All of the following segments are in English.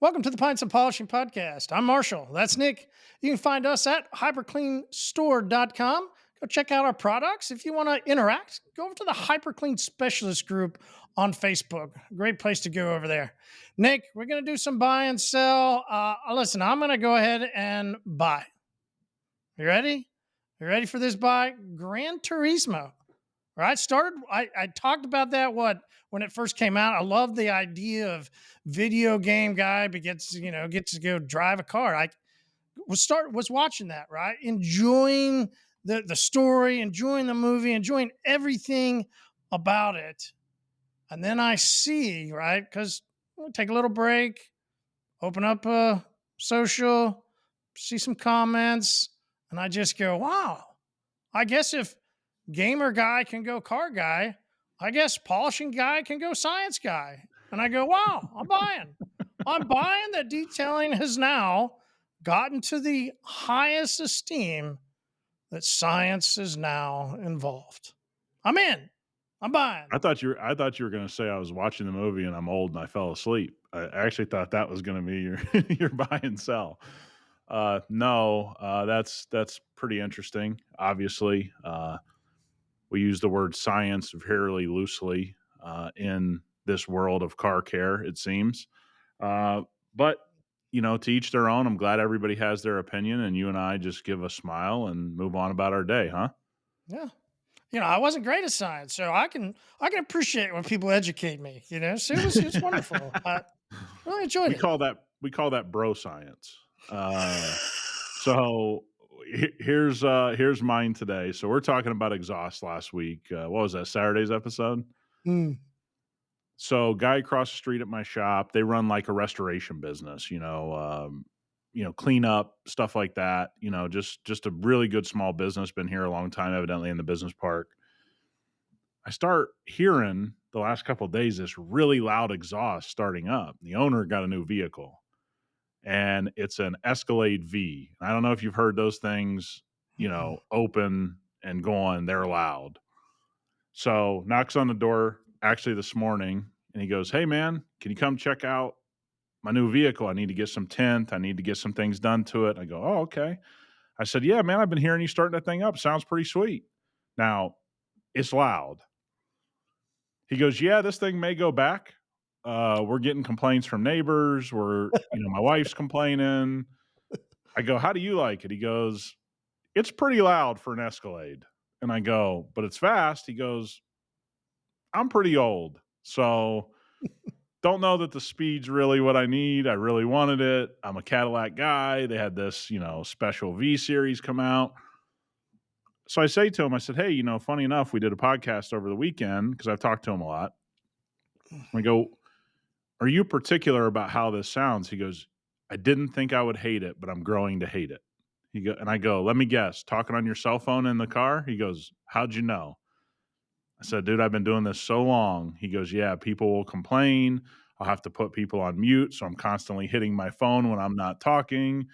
Welcome to the Pints Polishing Podcast. I'm Marshall. That's Nick. You can find us at hypercleanstore.com. Go check out our products. If you want to interact, go over to the HyperClean Specialist group on Facebook. Great place to go over there. Nick, we're going to do some buy and sell. Listen, I'm going to go ahead and buy. You ready? You ready for this buy? Gran Turismo. Right? I talked about that when it first came out. I love the idea of video game guy but gets to go drive a car. I was watching that, right? Enjoying the story, enjoying the movie, enjoying everything about it. And then I see, right? Because we'll take a little break, open up a social, see some comments, and I just go, wow. I guess if gamer guy can go car guy, I guess polishing guy can go science guy. And I go, wow, I'm buying. I'm buying that detailing has now gotten to the highest esteem that science is now involved. I'm in. I'm buying. I thought you were going to say I was watching the movie and I'm old and I fell asleep. I actually thought that was going to be your your buy and sell. No, that's pretty interesting. Obviously, we use the word science fairly loosely in this world of car care. It seems, but to each their own. I'm glad everybody has their opinion, and you and I just give a smile and move on about our day, huh? Yeah. I wasn't great at science, so I can appreciate when people educate me, So it's wonderful. I really enjoyed we it. call that we call that bro science. So here's mine today. So we're talking about exhaust last week. What was that, Saturday's episode? Mm. So guy across the street at my shop, they run like a restoration business. Clean up stuff like that. Just a really good small business. Been here a long time, evidently in the business park. I start hearing the last couple of days this really loud exhaust starting up. The owner got a new vehicle and it's an Escalade V. I don't know if you've heard those things, open and going, they're loud. So knocks on the door actually this morning and he goes, "Hey man, can you come check out my new vehicle? I need to get some tint. I need to get some things done to it." I go, "Oh, okay." I said, "Yeah, man, I've been hearing you starting that thing up. Sounds pretty sweet." Now, it's loud. He goes, "Yeah, this thing may go back. We're getting complaints from neighbors. My wife's complaining." I go, "How do you like it?" He goes, "It's pretty loud for an Escalade." And I go, "But it's fast." He goes, "I'm pretty old. So don't know that the speed's really what I need. I really wanted it. I'm a Cadillac guy. They had this, special V series come out." So I say to him, I said, "Hey, funny enough, we did a podcast over the weekend because I've talked to him a lot." I go, "Are you particular about how this sounds?" He goes, "I didn't think I would hate it, but I'm growing to hate it." And I go, "Let me guess, talking on your cell phone in the car?" He goes, "How'd you know?" I said, "Dude, I've been doing this so long." He goes, "Yeah, people will complain. I'll have to put people on mute. So I'm constantly hitting my phone when I'm not talking."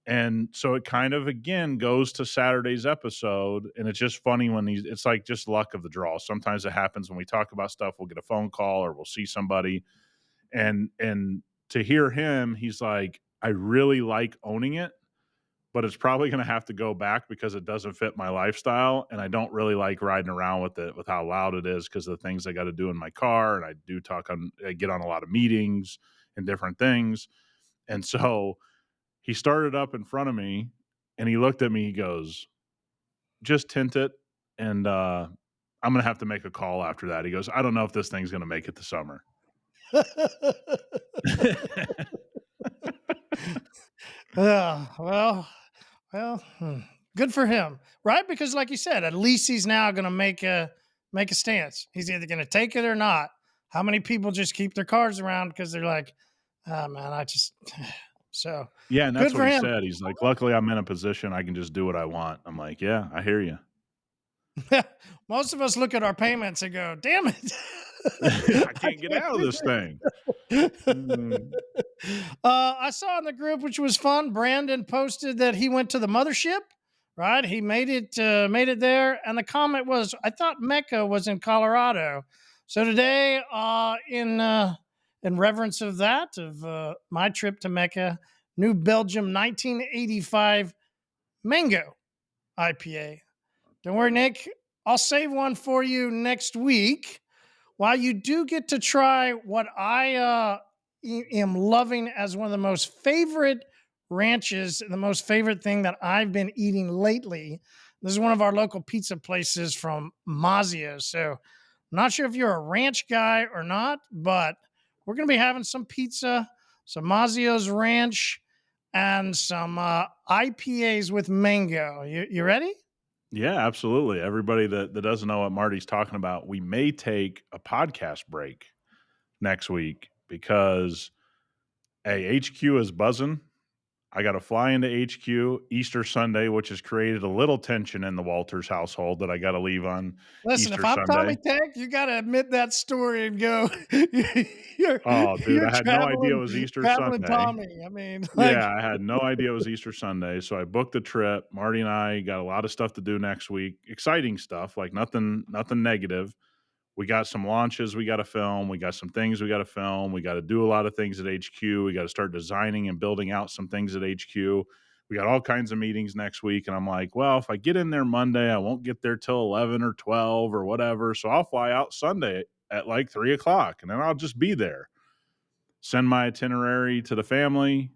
And so it kind of again goes to Saturday's episode. And it's just funny when it's like just luck of the draw. Sometimes it happens when we talk about stuff, we'll get a phone call or we'll see somebody. And to hear him, he's like, "I really like owning it, but it's probably going to have to go back because it doesn't fit my lifestyle. And I don't really like riding around with it, with how loud it is because of the things I got to do in my car. And I get on a lot of meetings and different things." And so he started up in front of me and he looked at me. He goes, "Just tint it. And I'm going to have to make a call after that." He goes, "I don't know if this thing's going to make it to summer." Well, good for him, right? Because, like you said, at least he's now going to make a stance. He's either going to take it or not. How many people just keep their cars around because they're like, "Oh man, I just." So Yeah, and good that's for what he him. said. He's like, "Luckily, I'm in a position I can just do what I want." I'm like, "Yeah, I hear you." Most of us look at our payments and go, "Damn it, I I can't get can't out of do this thing. this." Mm. I saw in the group, which was fun. Brandon posted that he went to the mothership. Right, he made it there, and the comment was, "I thought Mecca was in Colorado." So today, in in reverence of that, of my trip to Mecca, New Belgium 1985 Mango IPA. Don't worry, Nick. I'll save one for you next week. While you do get to try what I am loving as one of the most favorite ranches, the most favorite thing that I've been eating lately. This is one of our local pizza places from Mazio. So I'm not sure if you're a ranch guy or not, but we're going to be having some pizza, some Mazio's ranch, and some IPAs with mango. You ready? Yeah, absolutely. Everybody that doesn't know what Marty's talking about, we may take a podcast break next week because HQ is buzzing. I got to fly into HQ Easter Sunday, which has created a little tension in the Walters household that I got to leave on Listen, if Easter I'm Tommy Sunday. Tech, you got to admit that story and go. you're Oh, dude, you're I had no idea it was Easter traveling Sunday. Tommy. I mean, like, Yeah, I had no idea it was Easter Sunday, so I booked the trip. Marty and I got a lot of stuff to do next week. Exciting stuff, like nothing negative. We got some launches we got to film. We got some things we got to film. We got to do a lot of things at HQ. We got to start designing and building out some things at HQ. We got all kinds of meetings next week. And I'm like, well, if I get in there Monday, I won't get there till 11 or 12 or whatever. So I'll fly out Sunday at like 3 o'clock and then I'll just be there. Send my itinerary to the family.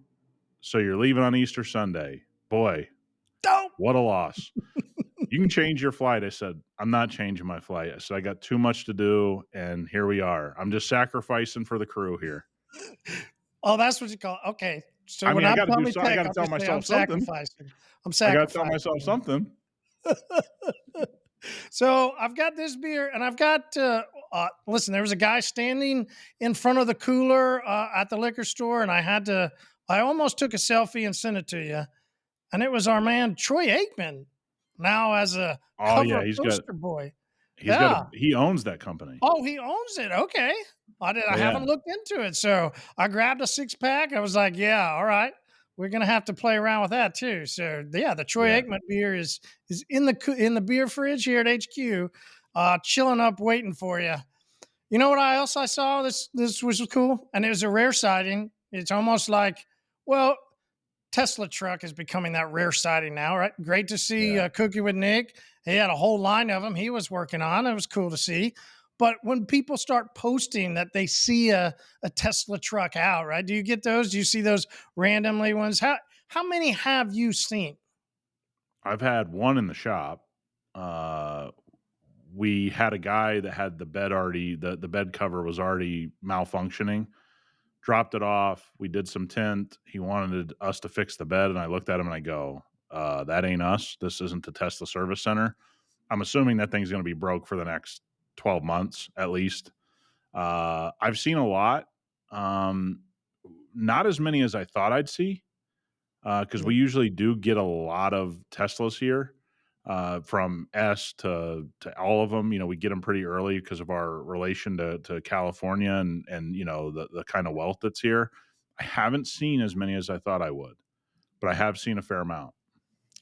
So you're leaving on Easter Sunday. Boy, dope. what a loss. You can change your flight. I said, I'm not changing my flight. I said, I got too much to do, and here we are. I'm just sacrificing for the crew here. Oh, that's what you call it. Okay. So I when mean, I I'm got to do Tommy so. I Tech, got to I'll tell just say I'm myself something. sacrificing. I'm I got to tell myself sacrificing. something. So I've got this beer, and I've got. Listen, there was a guy standing in front of the cooler at the liquor store, and I almost took a selfie and sent it to you. And it was our man Troy Aikman, now as a Oh cover yeah, poster boy. he's got a Yeah. he owns that company. Oh, he owns it. Okay. I Yeah, haven't looked into it. So I grabbed a 6-pack. I was like, yeah, all right. We're gonna have to play around with that too. So yeah, the Troy yeah. Aikman beer is in the beer fridge here at HQ, chilling up, waiting for you. You know what I saw? This was cool, and it was a rare sighting. It's almost like, well, Tesla truck is becoming that rare sighting now, right? Great to see Yeah. Cookie with Nick. He had a whole line of them he was working on. It was cool to see. But when people start posting that they see a Tesla truck out, right? Do you get those? Do you see those randomly ones? How many have you seen? I've had one in the shop. Uh, we had a guy that had the bed already. The bed cover was already malfunctioning. Dropped it off. We did some tint. He wanted us to fix the bed, and I looked at him and I go, "That ain't us. This isn't the Tesla service center." I'm assuming that thing's going to be broke for the next 12 months at least. I've seen a lot. Um, Not as many as I thought I'd see because we usually do get a lot of Teslas here. From S to all of them, we get them pretty early because of our relation to California and the kind of wealth that's here. I haven't seen as many as I thought I would, but I have seen a fair amount.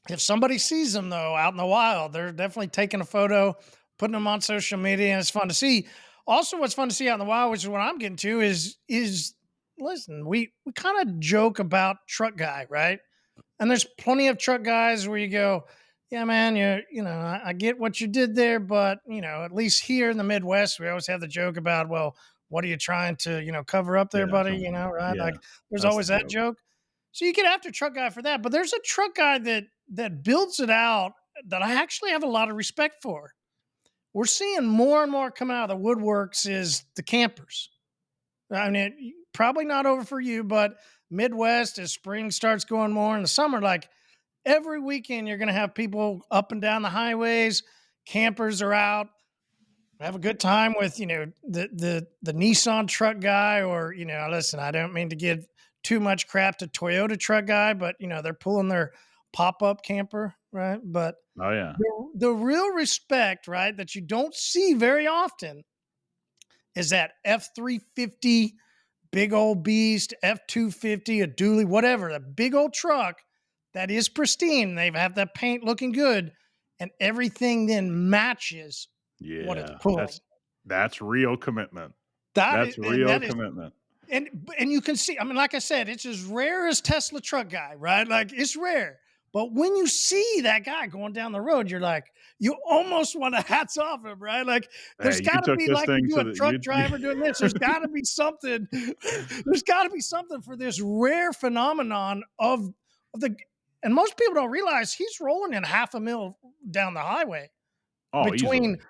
If somebody sees them though out in the wild, they're definitely taking a photo, putting them on social media, and it's fun to see. Also, what's fun to see out in the wild, which is what I'm getting to, is listen, we kind of joke about truck guy, right? And there's plenty of truck guys where you go, yeah, man, I get what you did there, but at least here in the Midwest, we always have the joke about, well, what are you trying to, cover up there, Yeah, buddy? Right? yeah, Like, there's that's the always that joke. joke. So you get after truck guy for that, but there's a truck guy that builds it out that I actually have a lot of respect for. We're seeing more and more come out of the woodworks is the campers. I mean, probably not over for you, but Midwest as spring starts going more in the summer, like every weekend you're going to have people up and down the highways. Campers are out, have a good time with the Nissan truck guy, or listen, I don't mean to give too much crap to Toyota truck guy, but they're pulling their pop-up camper, right? But Oh yeah, the real respect, right, that you don't see very often is that F-350 big old beast, F-250, a dually, whatever, a big old truck that is pristine. They have that paint looking good, and everything then matches what it's yeah. pulling. That's real commitment. That is, That's and real that is commitment. and you can see, I mean, like I said, it's as rare as Tesla truck guy, right? Like it's rare. But when you see that guy going down the road, you're like, you almost want to hats off him, right? Like there's Hey, you gotta took be this like you thing do to a the truck you driver doing this. There's gotta be something. There's gotta be something for this rare phenomenon of the and most people don't realize he's rolling in half a mil down the highway Oh, between easily.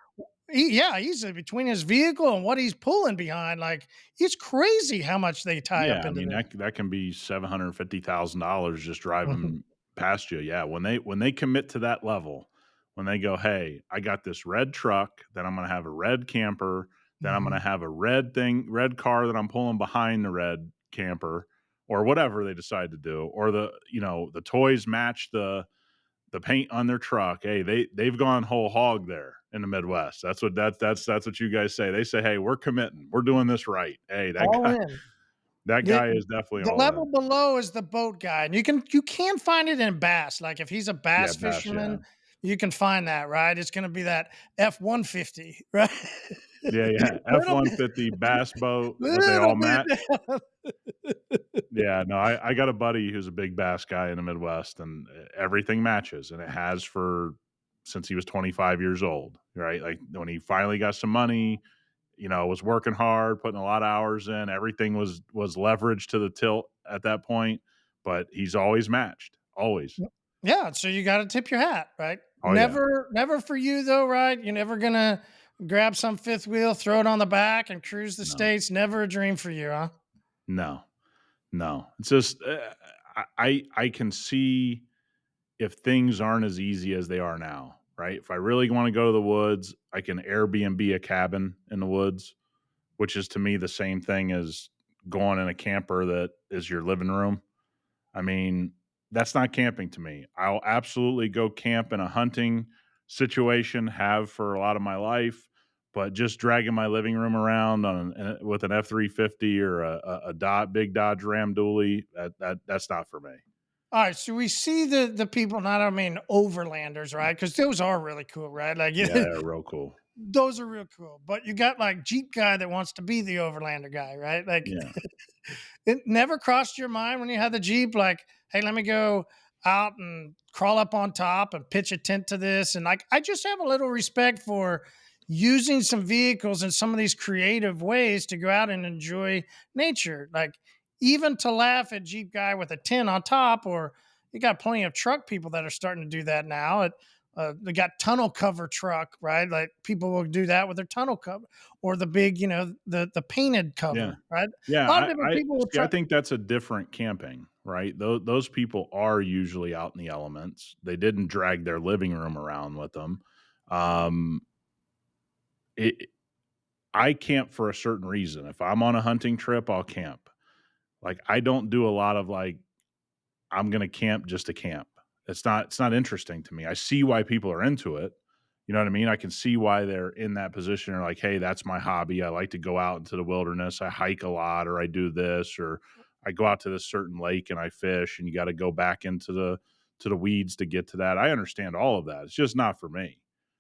yeah, easily between his vehicle and what he's pulling behind. Like it's crazy how much they tie up Yeah, I into mean, this. that can be $750,000 just Mhm, driving past you. Yeah, when they commit to that level, when they go, "Hey, I got this red truck, then I'm gonna have a red camper, then I'm gonna mhm. have a red car that I'm pulling behind the red camper," or whatever they decide to do, or the toys match the paint on their truck. Hey, they've gone whole hog there in the Midwest. That's what you guys say. They say, "Hey, we're committing. We're doing this right." Hey, All in. that The guy is definitely the all level in. below is the boat guy, and you can find it in bass. Like if he's a Yeah, bass bass, yeah. fisherman, you can find that, right? It's gonna be that F-150, right? Yeah, yeah. Little bit F-150 bass boat, but they little all bit match. down. Yeah, no, I got a buddy who's a big bass guy in the Midwest, and everything matches, and it has for since he was 25 years old, right? Like, when he finally got some money, was working hard, putting a lot of hours in, everything was leveraged to the tilt at that point, but he's always matched, always. Yeah, so you gotta tip your hat, right? Oh, yeah. Never for you though, right? You're never gonna grab some fifth wheel, throw it on the back, and cruise the No. states. Never a dream for you, huh? No. No. It's just, I can see if things aren't as easy as they are now, right? If I really wanna go to the woods, I can Airbnb a cabin in the woods, which is to me the same thing as going in a camper that is your living room. I mean, that's not camping to me. I'll absolutely go camp in a hunting situation, have for a lot of my life, but just dragging my living room around with an F-350 or big Dodge Ram dually, that's not for me. All right, so we see the people, not I mean overlanders, right? Because those are really cool, right? Like Yeah, they're real cool. those are real cool. But you got like Jeep guy that wants to be the overlander guy, right? Like Yeah, it never crossed your mind when you had the Jeep, like, hey, let me go out and crawl up on top and pitch a tent to this. And like, I just have a little respect for using some vehicles in some of these creative ways to go out and enjoy nature. Like, even to laugh at Jeep guy with a tent on top, or you got plenty of truck people that are starting to do that now. They got tunnel cover truck, right? Like people will do that with their tunnel cover or the big, the painted yeah. cover, right? Yeah, A lot of different I people will see, I try. think that's a different camping, right? Those people are usually out in the elements. They didn't drag their living room around with them. Um, it I camp for a certain reason. If I'm on a hunting trip, I'll camp. Like, I don't do a lot of, like, I'm gonna camp just to camp. It's not interesting to me. I see why people are into it. You know what I mean? I can see why they're in that position or like, "Hey, that's my hobby. I like to go out into the wilderness. I hike a lot or I do this or I go out to this certain lake and I fish and you gotta go back into the weeds to get to that." I understand all of that. It's just not for me.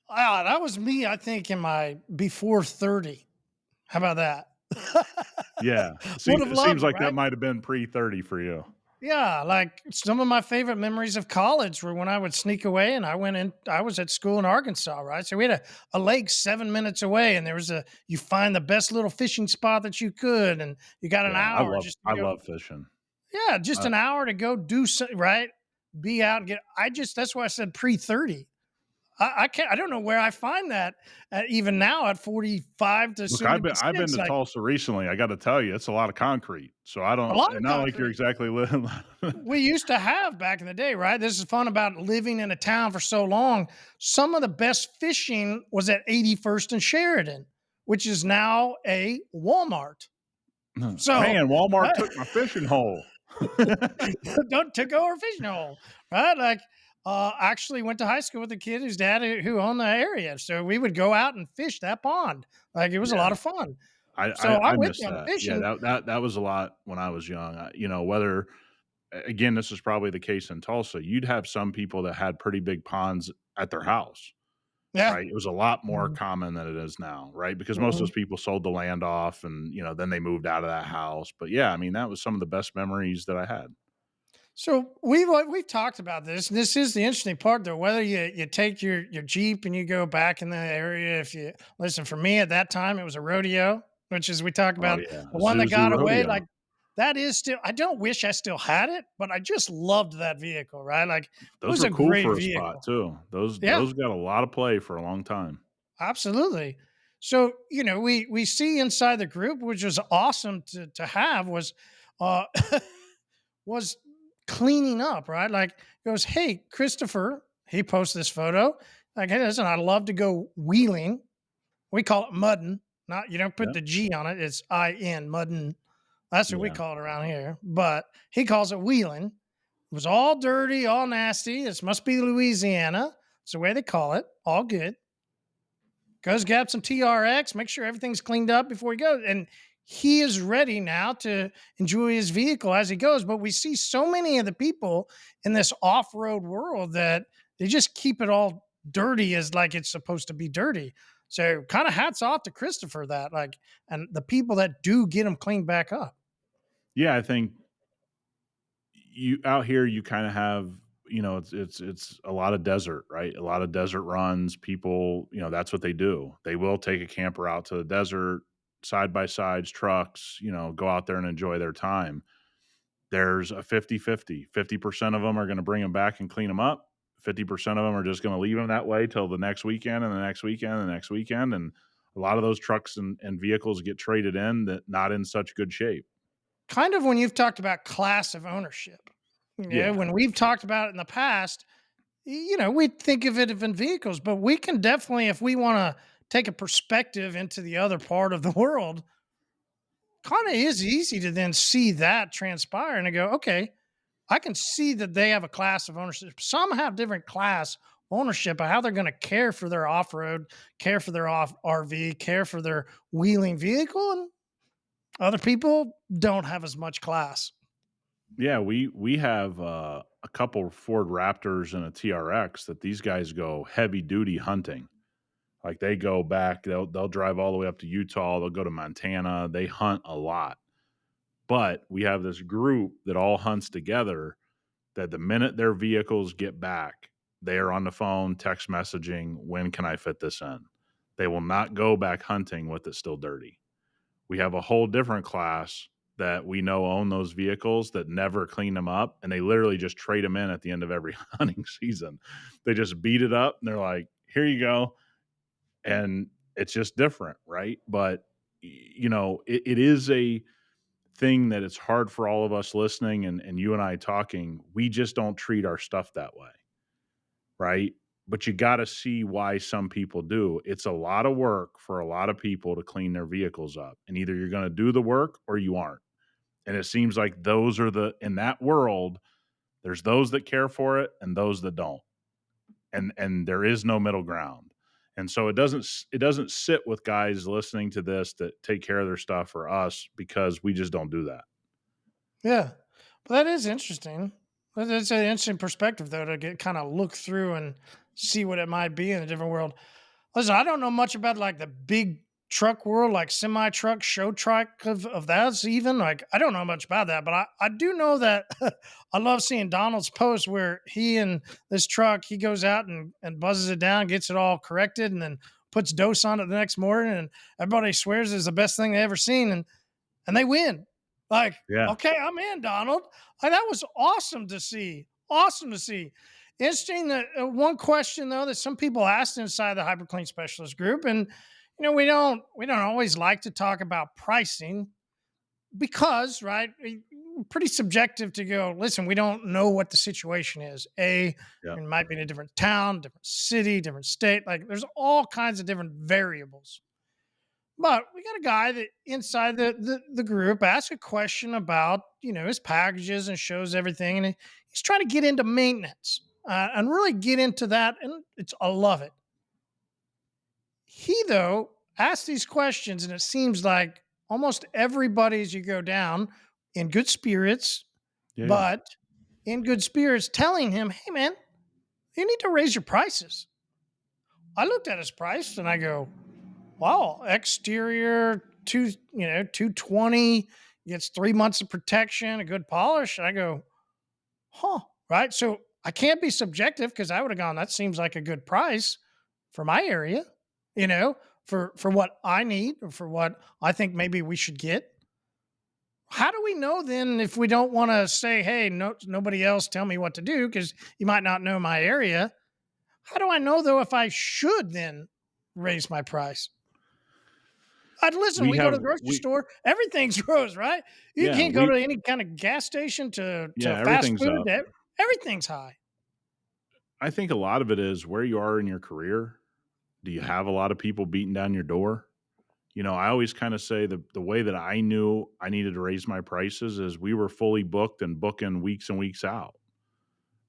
Ah, that was me, I think, in my before 30. How about that? Yeah. Would have It loved seems it, like that right? might have been pre-30 for you. Yeah, like some of my favorite memories of college were when I would sneak away and I was at school in Arkansas, right? So we had a lake 7 minutes away, and there was you find the best little fishing spot that you could, and you got an Yeah, hour just to I go. love fishing. Yeah, just Uh, an hour to go do something, right? Be out and get. That's why I said pre 30. I can't. I don't know where I find that even now at 45 to Look, soon to be I've been 6. to Like Tulsa recently. I gotta tell you, it's a lot of concrete. So I a don't lot and of not like you're concrete exactly living. we used to have back in the day, right? This is fun about living in a town for so long. Some of the best fishing was at 81st and Sheridan, which is now a Walmart. So Man, Walmart right? took my fishing hole. Don't took over a fishing hole, right? Like, actually went to high school with a kid whose dad who owned the area, so we would go out and fish that pond. Like, it was a lot Yeah, of fun. I So I I'm I with miss you on the that. Yeah, fishing. that was a lot when I was young. Whether again, this is probably the case in Tulsa. You'd have some people that had pretty big ponds at their house. Yeah. right? It was a lot more Mhm. common than it is now, right? Because most of Mhm. those people sold the land off and, then they moved out of that house. But yeah, I mean, that was some of the best memories that I had. So we've talked about this. And this is the interesting part, though. Whether you take your Jeep and you go back in the area, if you listen, for me at that time, it was a rodeo, which is we talk Oh about yeah, the one that Zuzu got away. Rodeo. Like that is still. I don't wish I still had it, but I just loved that vehicle. Right, like it Those was were a cool great for a spot vehicle. too. Those Yeah, those got a lot of play for a long time. absolutely. So we see inside the group, which was awesome to have, uh was cleaning up, right? Like goes, hey, Christopher, he posts this photo. Like, hey, listen, I love to go wheeling. We call it mudding. Not you don't put Yeah, the G on it. It's I-N, mudding. That's what we yeah. call it around here. But he calls it wheeling. It was all dirty, all nasty. This must be Louisiana. It's the way they call it. All good. Goes grab some TRX, make sure everything's cleaned up before he goes. And he is ready now to enjoy his vehicle as he goes. But we see so many of the people in this off road world that they just keep it all dirty as like it's supposed to be dirty. So kind of hats off to Christopher that like, and the people that do get them cleaned back up. Yeah, I think you out here you kind of have, it's a lot of desert, right? A lot of desert runs. People, that's what they do. They will take a camper out to the desert, side by sides, trucks, go out there and enjoy their time. There's a 50% of them are going to bring them back and clean them up. 50% of them are just going to leave them that way till the next weekend and the next weekend and the next weekend. And a lot of those trucks and vehicles get traded in that not in such good shape. Kind of when you've talked about class of ownership. Yeah. When we've talked about it in the past, we think of it in vehicles, but we can definitely, if we want to take a perspective into the other part of the world, kind of is easy to then see that transpire and to go, okay, I can see that they have a class of ownership. Some have different class ownership of how they're going to care for their off road, care for their off RV, care for their wheeling vehicle, and other people don't have as much class. Yeah, we have a couple Ford Raptors and a TRX that these guys go heavy duty hunting. Like they go back, they'll drive all the way up to Utah, they'll go to Montana, they hunt a lot. But we have this group that all hunts together that the minute their vehicles get back, they are on the phone, text messaging, when can I fit this in? They will not go back hunting with it still dirty. We have a whole different class that we know own those vehicles that never clean them up, and they literally just trade them in at the end of every hunting season. They just beat it up, and they're like, "Here you go," and it's just different, right? But it is a thing that it's hard for all of us listening and you and I talking. We just don't treat our stuff that way, right? But you got to see why some people do. It's a lot of work for a lot of people to clean their vehicles up, and either you're going to do the work or you aren't. And it seems like those are in that world, there's those that care for it and those that don't. And there is no middle ground. And so it doesn't sit with guys listening to this that take care of their stuff for us because we just don't do that. Yeah. But that is interesting. That's an interesting perspective, though, to get kind of look through and see what it might be in a different world. Listen, I don't know much about like the big truck world, like semi truck, show truck of that. Even like, I don't know much about that, but I do know that I love seeing Donald's post where he and this truck, he goes out and buzzes it down, gets it all corrected, and then puts dose on it the next morning. And everybody swears it's the best thing they ever seen. And they win. Like, Yeah. okay, I'm in, Donald. Like, that was awesome to see. Awesome to see. Interesting that one question though that some people asked inside the hyperclean specialist group, and we don't always like to talk about pricing because right, pretty subjective to go. Listen, we don't know what the situation is. Yeah. It might be in a different town, different city, different state. Like, there's all kinds of different variables. But we got a guy that inside the group asks a question about his packages and shows everything, and he's trying to get into maintenance and really get into that, and I love it. He though asks these questions, and it seems like almost everybody as you go down in good spirits, Yeah. Yeah. but in good spirits, telling him, "Hey man, you need to raise your prices." I looked at his price and I go, wow, exterior 220 gets 3 months of protection, a good polish. And I go, huh, right? So I can't be subjective because I would have gone, that seems like a good price for my area, you know, for what I need or for what I think maybe we should get. How do we know then if we don't want to say, hey, no, nobody else tell me what to do because you might not know my area? How do I know though if I should then raise my price? I'd listen. We We go have to the grocery we store, everything's gross, right? You yeah, can't go we to any kind of gas station to yeah, fast everything's food. up. Everything's high. I think a lot of it is where you are in your career. Do you have a lot of people beating down your door? I always kind of say the way that I knew I needed to raise my prices is we were fully booked and booking weeks and weeks out,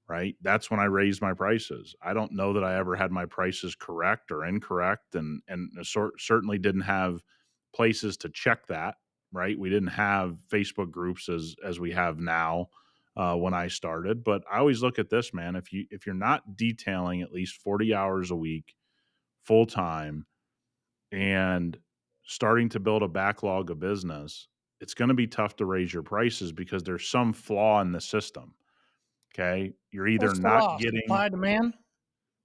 right? That's when I raised my prices. I don't know that I ever had my prices correct or incorrect, and certainly didn't have places to check that. Right? We didn't have Facebook groups as we have now when I started. But I always look at this, man. If you're not detailing at least 40 hours a week full time and starting to build a backlog of business, it's going to be tough to raise your prices because there's some flaw in the system. Okay. You're either What's the not law? getting, Supply demand.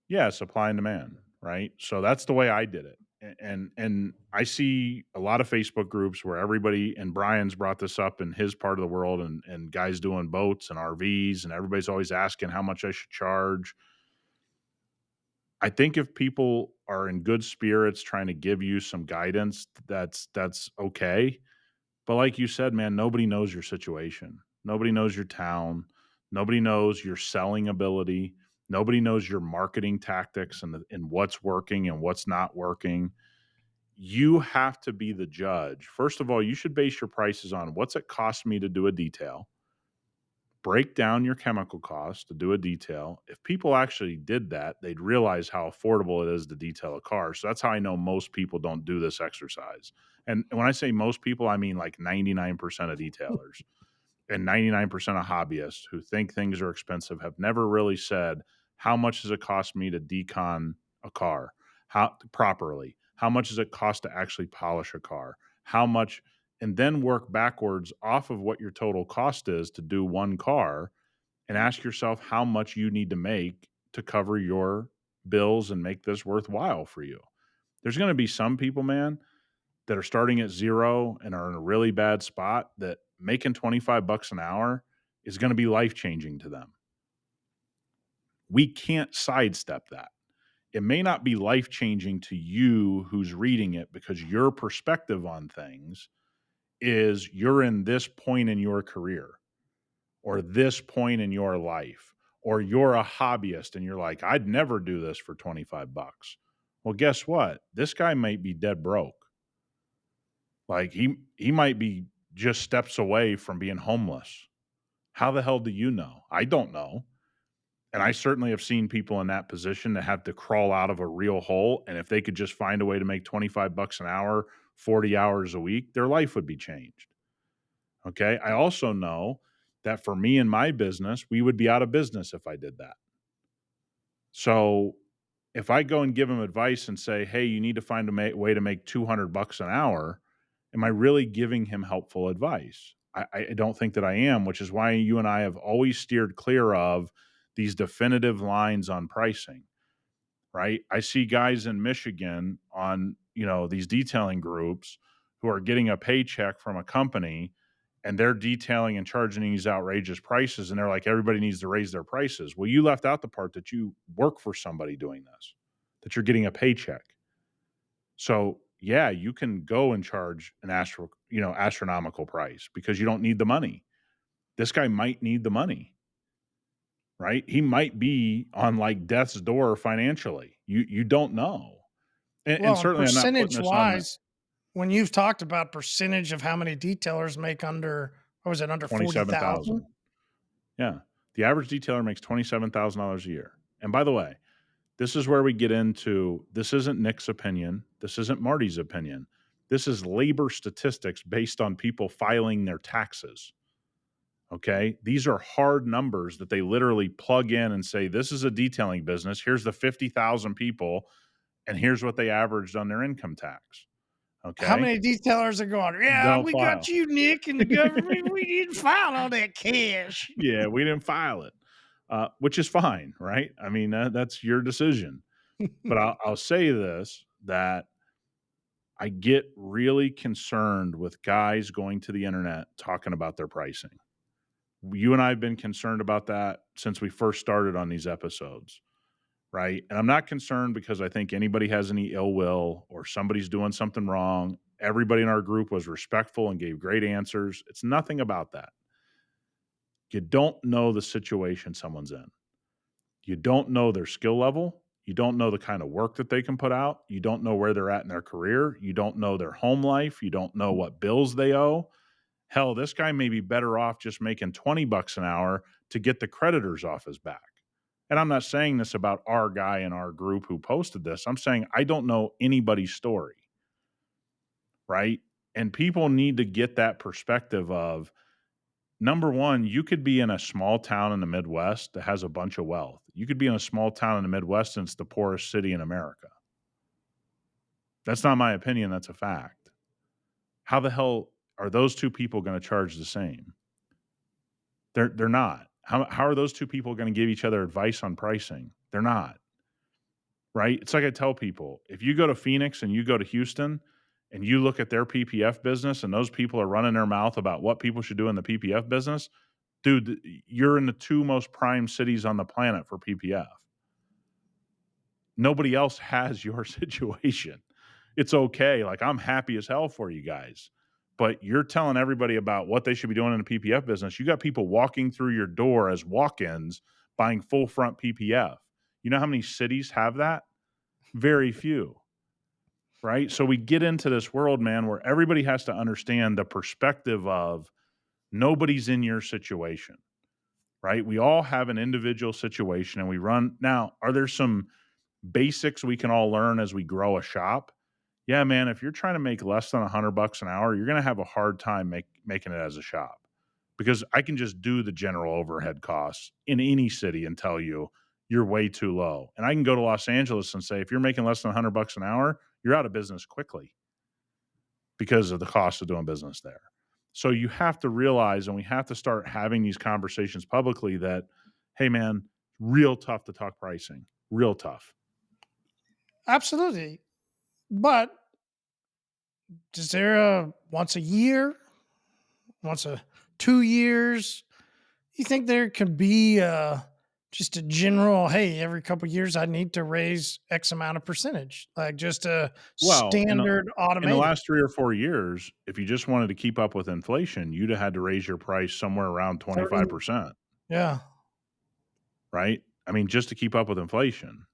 yeah, supply and demand, right? So that's the way I did it. And I see a lot of Facebook groups where everybody, and Brian's brought this up in his part of the world, and guys doing boats and RVs, and everybody's always asking how much I should charge. I think if people are in good spirits trying to give you some guidance, that's okay. But like you said, man, nobody knows your situation. Nobody knows your town. Nobody knows your selling ability. Nobody knows your marketing tactics and what's working and what's not working. You have to be the judge. First of all, you should base your prices on what's it cost me to do a detail. Break down your chemical costs to do a detail. If people actually did that, they'd realize how affordable it is to detail a car. So that's how I know most people don't do this exercise. And when I say most people, I mean like 99% of detailers and 99% of hobbyists who think things are expensive have never really said, how much does it cost me to decon a car? How properly? How much does it cost to actually polish a car? How much? And then work backwards off of what your total cost is to do one car and ask yourself how much you need to make to cover your bills and make this worthwhile for you. There's going to be some people, man, that are starting at zero and are in a really bad spot that making 25 bucks an hour is going to be life changing to them. We can't sidestep that. It may not be life changing to you who's reading it because your perspective on things is you're in this point in your career or this point in your life, or you're a hobbyist and you're like, I'd never do this for 25 bucks. Well, guess what? This guy might be dead broke. Like he might be just steps away from being homeless. How the hell do you know? I don't know. And I certainly have seen people in that position that have to crawl out of a real hole. And if they could just find a way to make 25 bucks an hour, 40 hours a week, their life would be changed. Okay. I also know that for me and my business, we would be out of business if I did that. So if I go and give them advice and say, hey, you need to find a way to make 200 bucks an hour, am I really giving him helpful advice? I don't think that I am, which is why you and I have always steered clear of these definitive lines on pricing, right? I see guys in Michigan on, these detailing groups who are getting a paycheck from a company and they're detailing and charging these outrageous prices. And they're like, everybody needs to raise their prices. Well, you left out the part that you work for somebody doing this, that you're getting a paycheck. So yeah, you can go and charge an astronomical price because you don't need the money. This guy might need the money, right? He might be on like death's door financially. You don't know. And Well, and certainly I'm not putting percentage this on the wise, when you've talked about percentage of how many detailers make under, what was it, under 27,000. 40,000? Yeah. The average detailer makes $27,000 a year. And by the way, this is where we get into, this isn't Nick's opinion. This isn't Marty's opinion. This is labor statistics based on people filing their taxes. Okay. These are hard numbers that they literally plug in and say, this is a detailing business. Here's the 50,000 people and here's what they averaged on their income tax. How Okay. many detailers are going, yeah, Don't we got file. you, Nick, and the government. We didn't file all that cash. Yeah, we didn't file it, which is fine, right? I mean, that's your decision. But I'll say this, that I get really concerned with guys going to the internet talking about their pricing. You and I have been concerned about that since we first started on these episodes, right? And I'm not concerned because I think anybody has any ill will or somebody's doing something wrong. Everybody in our group was respectful and gave great answers. It's nothing about that. You don't know the situation someone's in. You don't know their skill level. You don't know the kind of work that they can put out. You don't know where they're at in their career. You don't know their home life. You don't know what bills they owe. Hell, this guy may be better off just making $20 an hour to get the creditors off his back. And I'm not saying this about our guy in our group who posted this. I'm saying I don't know anybody's story, right? And people need to get that perspective of, number one, you could be in a small town in the Midwest that has a bunch of wealth. You could be in a small town in the Midwest and it's the poorest city in America. That's not my opinion. That's a fact. How the hell are those two people going to charge the same? They're not. How are those two people going to give each other advice on pricing? They're not. Right? It's like I tell people, if you go to Phoenix and you go to Houston and you look at their PPF business and those people are running their mouth about what people should do in the PPF business, dude, you're in the two most prime cities on the planet for PPF. Nobody else has your situation. It's okay. Like, I'm happy as hell for you guys. But you're telling everybody about what they should be doing in the PPF business. You got people walking through your door as walk-ins buying full front PPF. You know how many cities have that? Very few. Right? So we get into this world, man, where everybody has to understand the perspective of nobody's in your situation. Right? We all have an individual situation and we run. Now, are there some basics we can all learn as we grow a shop? Yeah, man, if you're trying to make less than $100 an hour, you're going to have a hard time making it as a shop, because I can just do the general overhead costs in any city and tell you you're way too low. And I can go to Los Angeles and say, if you're making less than $100 an hour, you're out of business quickly because of the cost of doing business there. So you have to realize, and we have to start having these conversations publicly, that, hey, man, real tough to talk pricing, real tough. Absolutely. But is there a once a year, once a 2 years? You think there could be just a general, hey, every couple years I need to raise X amount of percentage, like just a Well, standard in the automated last 3 or 4 years, if you just wanted to keep up with inflation, you'd have had to raise your price somewhere around 30? 25%, Yeah. right? I mean, just to keep up with inflation.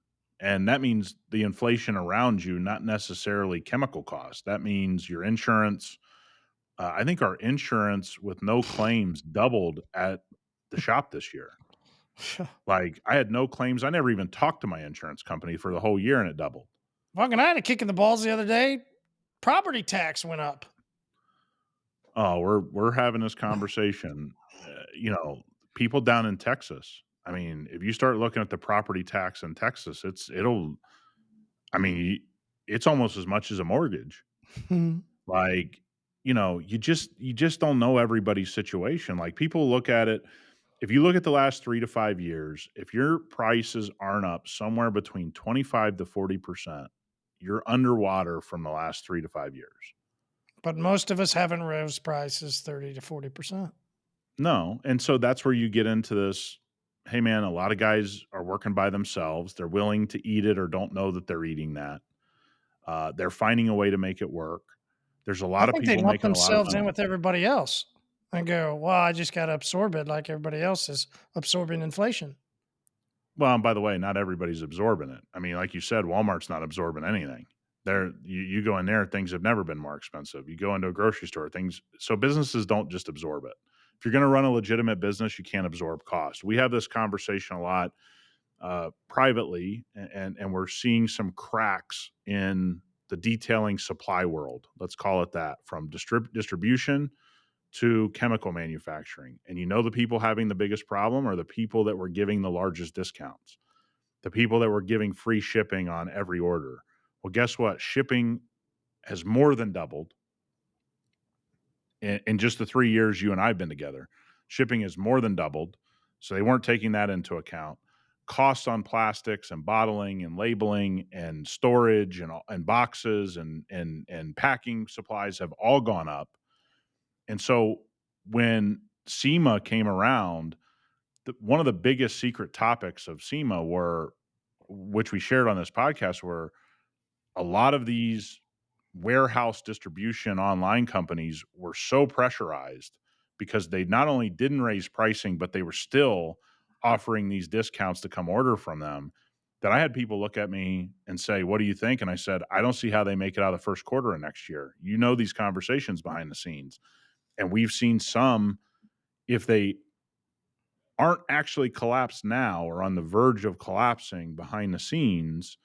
And that means the inflation around you, not necessarily chemical costs. That means your insurance. I think our insurance with no claims doubled at the shop this year. Like, I had no claims. I never even talked to my insurance company for the whole year, and it doubled. Fucking, I had a kick in the balls the other day. Property tax went up. Oh, we're having this conversation. People down in Texas. I mean, if you start looking at the property tax in Texas, it'll. I mean, it's almost as much as a mortgage. Like, you just don't know everybody's situation. Like, people look at it. If you look at the last 3 to 5 years, if your prices aren't up somewhere between 25 to 40%, you're underwater from the last 3 to 5 years. But most of us haven't raised prices 30 to 40%. No, and so that's where you get into this, hey, man, a lot of guys are working by themselves. They're willing to eat it or don't know that they're eating that. They're finding a way to make it work. There's a I lot of think they people lump making a lot of themselves in money. with everybody else and go, well, I just got to absorb it like everybody else is absorbing inflation. Well, and by the way, not everybody's absorbing it. I mean, like you said, Walmart's not absorbing anything. You go in there, things have never been more expensive. You go into a grocery store, things. So businesses don't just absorb it. If you're going to run a legitimate business, you can't absorb cost. We have this conversation a lot privately, and we're seeing some cracks in the detailing supply world. Let's call it that, from distribution to chemical manufacturing. And the people having the biggest problem are the people that were giving the largest discounts, the people that were giving free shipping on every order, Well, guess what? Shipping has more than doubled in just the 3 years you and I've been together. Shipping has more than doubled, so they weren't taking that into account. Costs on plastics and bottling and labeling and storage and boxes and packing supplies have all gone up. And so when SEMA came around, one of the biggest secret topics of SEMA were, which we shared on this podcast, were a lot of these warehouse distribution online companies were so pressurized because they not only didn't raise pricing, but they were still offering these discounts to come order from them, that I had people look at me and say, "What do you think?" And I said, "I don't see how they make it out of the first quarter of next year." You know, these conversations behind the scenes. And we've seen some, if they aren't actually collapsed now or on the verge of collapsing behind the scenes,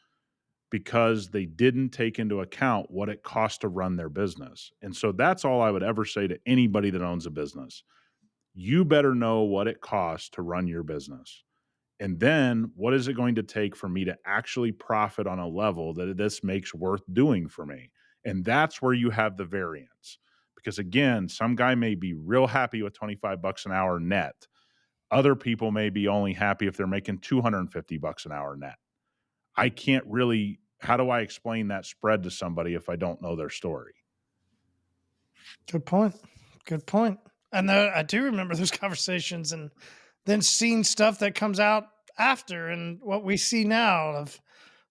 because they didn't take into account what it costs to run their business. And so that's all I would ever say to anybody that owns a business. You better know what it costs to run your business. And then what is it going to take for me to actually profit on a level that this makes worth doing for me? And that's where you have the variance. Because again, some guy may be real happy with 25 bucks an hour net. Other people may be only happy if they're making 250 bucks an hour net. I can't really, how do I explain that spread to somebody if I don't know their story? Good point. Good point. And I do remember those conversations, and then seeing stuff that comes out after, and what we see now of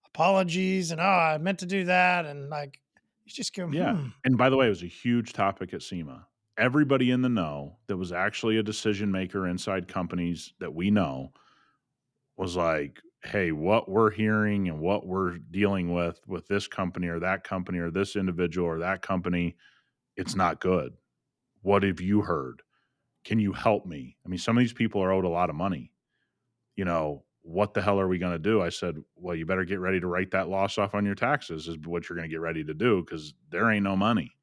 apologies and, oh, I meant to do that. And like, you just go, Yeah. And by the way, it was a huge topic at SEMA. Everybody in the know that was actually a decision maker inside companies that we know was like, hey, what we're hearing and what we're dealing with this company or that company or this individual or that company, it's not good. What have you heard? Can you help me? I mean, some of these people are owed a lot of money. What the hell are we going to do? I said, well, you better get ready to write that loss off on your taxes, is what you're going to get ready to do, because there ain't no money.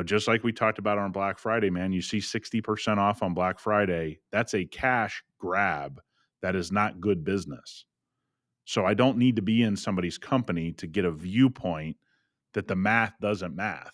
Just like we talked about on Black Friday, man, you see 60% off on Black Friday. That's a cash grab. That is not good business. So I don't need to be in somebody's company to get a viewpoint that the math doesn't math,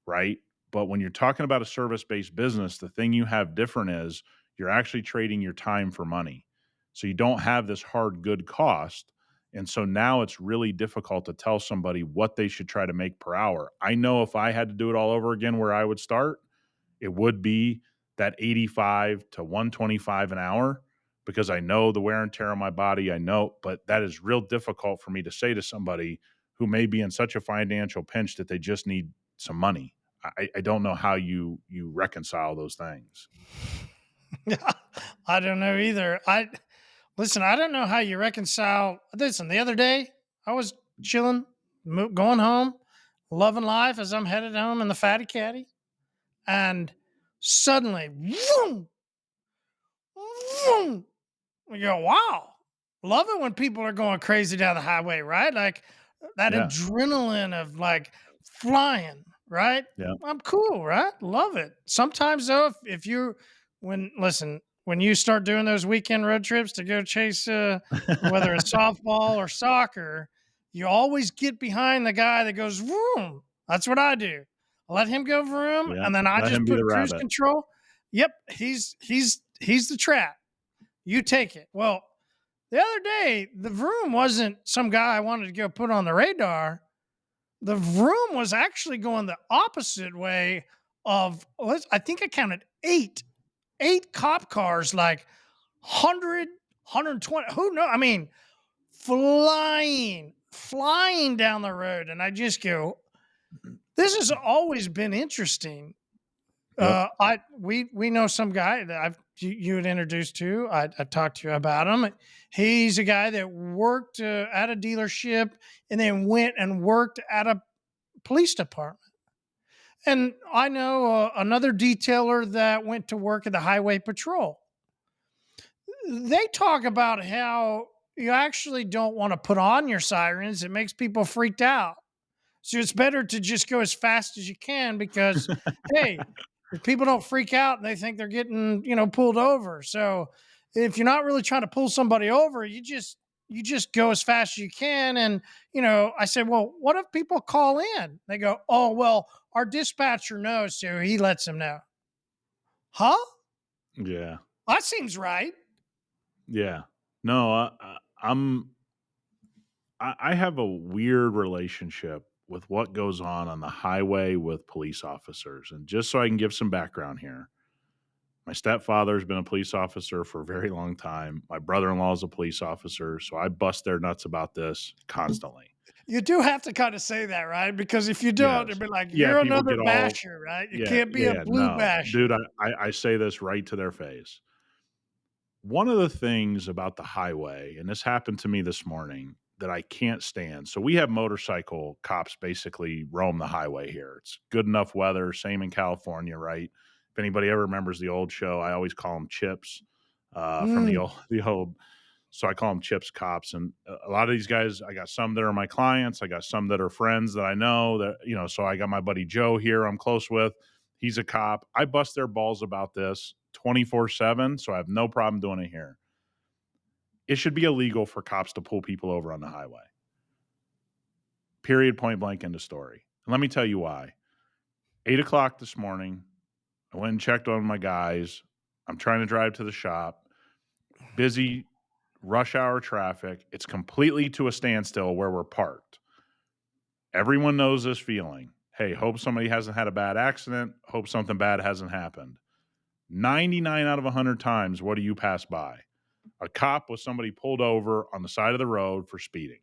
right? But when you're talking about a service-based business, the thing you have different is you're actually trading your time for money. So you don't have this hard good cost. And so now it's really difficult to tell somebody what they should try to make per hour. I know if I had to do it all over again, where I would start, it would be that 85 to 125 an hour, because I know the wear and tear on my body. I know, but that is real difficult for me to say to somebody who may be in such a financial pinch that they just need some money. I don't know how you reconcile those things. I don't know either. I don't know how you reconcile. Listen, the other day I was chilling, going home, loving life as I'm headed home in the fatty caddy, and suddenly, vroom, vroom, you go, wow. Love it when people are going crazy down the highway, right? Like that Yeah, adrenaline of like flying, right? yeah. I'm cool, right? Love it. Sometimes though, if you when you start doing those weekend road trips to go chase whether it's softball or soccer, you always get behind the guy that goes vroom. That's what I do. I let him go vroom, Yeah. and then I Let just him be the put cruise rabbit. control. Yep, he's the trap. You take it. Well, the other day, the vroom wasn't some guy I wanted to go put on the radar. The vroom was actually going the opposite way of, I think I counted eight cop cars, like 100, who knows? I mean, flying down the road. And I just go, this has always been interesting. Yep. We know some guy that you had introduced to. I talked to you about him. He's a guy that worked at a dealership and then went and worked at a police department. And I know another detailer that went to work at the highway patrol. They talk about how you actually don't want to put on your sirens. It makes people freaked out. So it's better to just go as fast as you can because, hey, if people don't freak out and they think they're getting, pulled over. So if you're not really trying to pull somebody over, you just you just go as fast as you can. And, I said, well, what if people call in? They go, oh, well, our dispatcher knows, so he lets them know. Huh? Yeah. That seems right. Yeah. No, I have a weird relationship with what goes on the highway with police officers. And just so I can give some background here, my stepfather's been a police officer for a very long time. My brother-in-law is a police officer, so I bust their nuts about this constantly. You do have to kind of say that, right? Because if you don't, Yes. it'd be like, Yeah, you're people another get all basher, right? You yeah, can't be a yeah, blue no. Dude, basher. I say this right to their face. One of the things about the highway, and this happened to me this morning, that I can't stand. So we have motorcycle cops basically roam the highway here. It's good enough weather, same in California, right? If anybody ever remembers the old show, I always call them Chips from the Mm. old the old. So I call them Chips cops, and a lot of these guys, I got some that are my clients, I got some that are friends that I know that So I got my buddy Joe here, I'm close with. He's a cop. I bust their balls about this 24/7, so I have no problem doing it here. It should be illegal for cops to pull people over on the highway. Period, point blank, end of story. And let me tell you why. 8 o'clock this morning, I went and checked on my guys. I'm trying to drive to the shop. Busy rush hour traffic. It's completely to a standstill where we're parked. Everyone knows this feeling. Hey, hope somebody hasn't had a bad accident. Hope something bad hasn't happened. 99 out of 100 times, what do you pass by? A cop with somebody pulled over on the side of the road for speeding.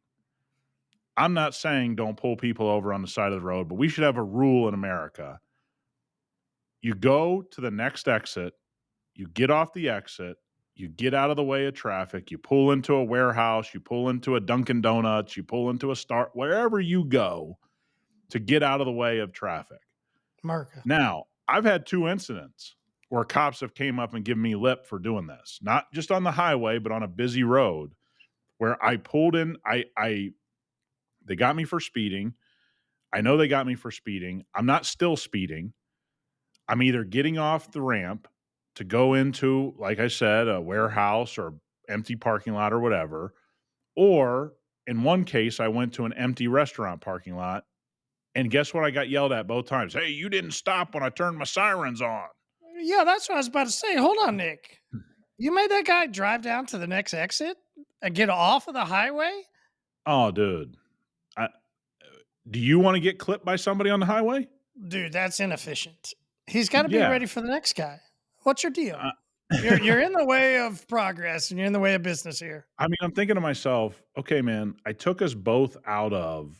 I'm not saying don't pull people over on the side of the road, but we should have a rule in America. You go to the next exit, you get off the exit, you get out of the way of traffic, you pull into a warehouse, you pull into a Dunkin' Donuts, you pull into a Star, wherever you go to get out of the way of traffic. America. Now, I've had 2 incidents where cops have came up and given me lip for doing this, not just on the highway, but on a busy road where I pulled in. They got me for speeding. I know they got me for speeding. I'm not still speeding. I'm either getting off the ramp to go into, like I said, a warehouse or empty parking lot or whatever. Or in one case, I went to an empty restaurant parking lot. And guess what? I got yelled at both times. Hey, you didn't stop when I turned my sirens on. Yeah, that's what I was about to say. Hold on, Nick. You made that guy drive down to the next exit and get off of the highway? Oh, dude. I, do you want to get clipped by somebody on the highway? Dude, that's inefficient. He's got to be Yeah. ready for the next guy. What's your deal? Uh, You're in the way of progress and you're in the way of business here. I mean, I'm thinking to myself, okay, man, I took us both out of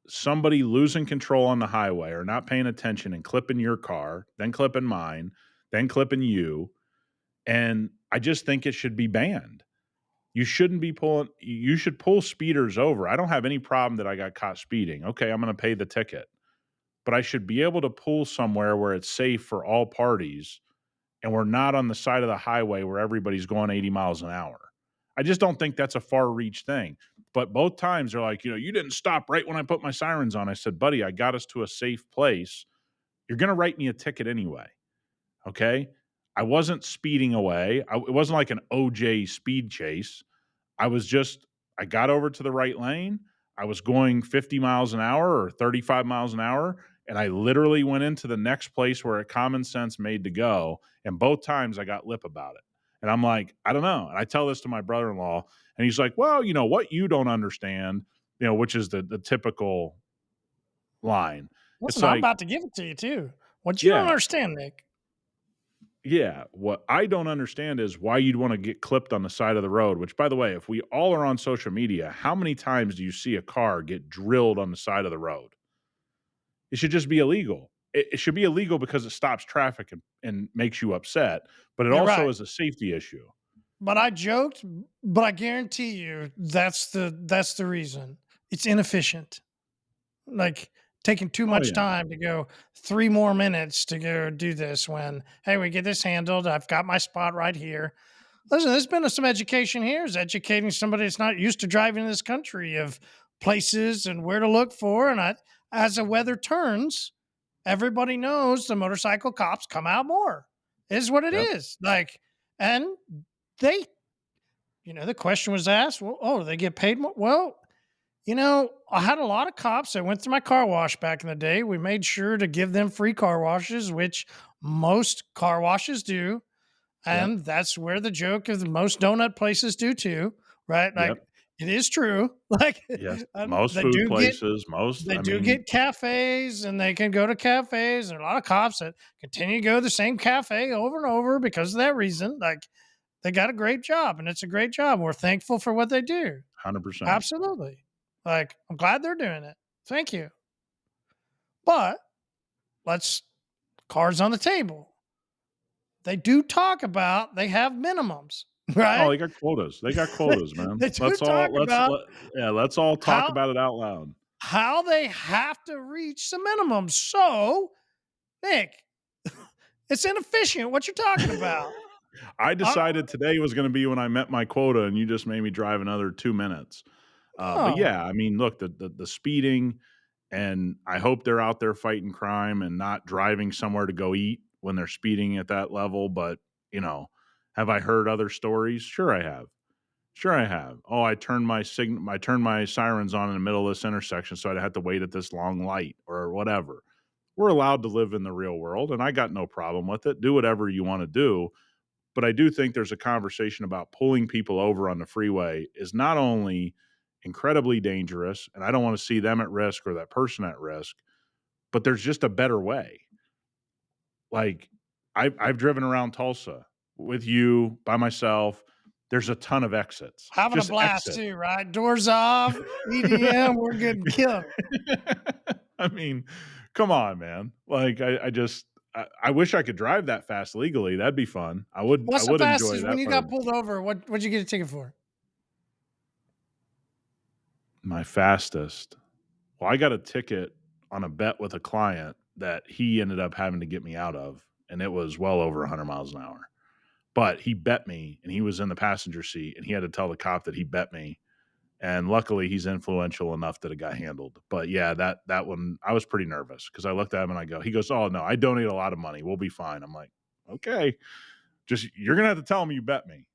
somebody losing control on the highway or not paying attention and clipping your car, then clipping mine, then clipping you. And I just think it should be banned. You shouldn't be pulling, you should pull speeders over. I don't have any problem that I got caught speeding. Okay, I'm going to pay the ticket. But I should be able to pull somewhere where it's safe for all parties and we're not on the side of the highway where everybody's going 80 miles an hour. I just don't think that's a far reach thing. But both times they're like, you didn't stop right when I put my sirens on. I said, buddy, I got us to a safe place. You're going to write me a ticket anyway. Okay. I wasn't speeding away. It wasn't like an OJ speed chase. I was just, I got over to the right lane. I was going 50 miles an hour or 35 miles an hour. And I literally went into the next place where a common sense made to go. And both times I got lip about it. And I'm like, I don't know. And I tell this to my brother in law, and he's like, well, what you don't understand, which is the typical line. It's Listen, I'm like, about to give it to you too. What you don't yeah, understand, Nick. yeah. What I don't understand is why you'd want to get clipped on the side of the road, which, by the way, if we all are on social media, how many times do you see a car get drilled on the side of the road? It should just be illegal. It should be illegal because it stops traffic and makes you upset, but it You're also right. is a safety issue. But I joked, but I guarantee you that's the reason. It's inefficient. Like taking too Oh, much yeah. time to go 3 more minutes to go do this when, hey, we get this handled. I've got my spot right here. Listen, there's been some education here. Is educating somebody that's not used to driving in this country of places and where to look for. And as the weather turns, everybody knows the motorcycle cops come out more. Is what it Yep. is. Like, and they the question was asked, well, oh, they get paid more? Well, I had a lot of cops that went through my car wash back in the day. We made sure to give them free car washes, which most car washes do. Yep. And that's where the joke of the most donut places do too, right? Like Yep. it is true. Like Yes. and Most food places, most, they I do mean, get cafes and they can go to cafes. And a lot of cops that continue to go to the same cafe over and over because of that reason. Like they got a great job and it's a great job. We're thankful for what they do. 100%. Absolutely. Like I'm glad they're doing it. Thank you. But let's cards on the table. They do talk about they have minimums, Oh, right? they got quotas. They got quotas, man. They do talk about Let's all talk how about it out loud. they have to reach the minimum. So, Nick, it's inefficient what you're talking about. I Uh, decided today was gonna be when I met my quota, and you just made me drive another 2 minutes. But no. yeah, I mean, look, the speeding, and I hope they're out there fighting crime and not driving somewhere to go eat when they're speeding at that level, but, you know, have I heard other stories? Sure I have. Sure I have. Oh, I turned my sirens on in the middle of this intersection, so I'd have to wait at this long light or whatever. We're allowed to live in the real world, and I got no problem with it. Do whatever you wanna do, but I do think there's a conversation about pulling people over on the freeway is not only incredibly dangerous, and I don't want to see them at risk or that person at risk, but there's just a better way. Like I've driven around Tulsa with you by myself. There's a ton of exits. Having a Just blast exit. too, right? Doors off, EDM, we're good to kill. I mean, come on, man. Like I wish I could drive that fast legally. That'd be fun. I What's the would enjoy fastest when that you part of got pulled over? What'd you get a ticket for? my fastest. Well, I got a ticket on a bet with a client that he ended up having to get me out of, and it was well over 100 miles an hour. But he bet me, and he was in the passenger seat, and he had to tell the cop that he bet me. And luckily, he's influential enough that it got handled. But yeah, that one, I was pretty nervous because I looked at him and I go, he goes, "Oh no, I donate a lot of money. We'll be fine." I'm like, "Okay, just you're gonna have to tell him you bet me."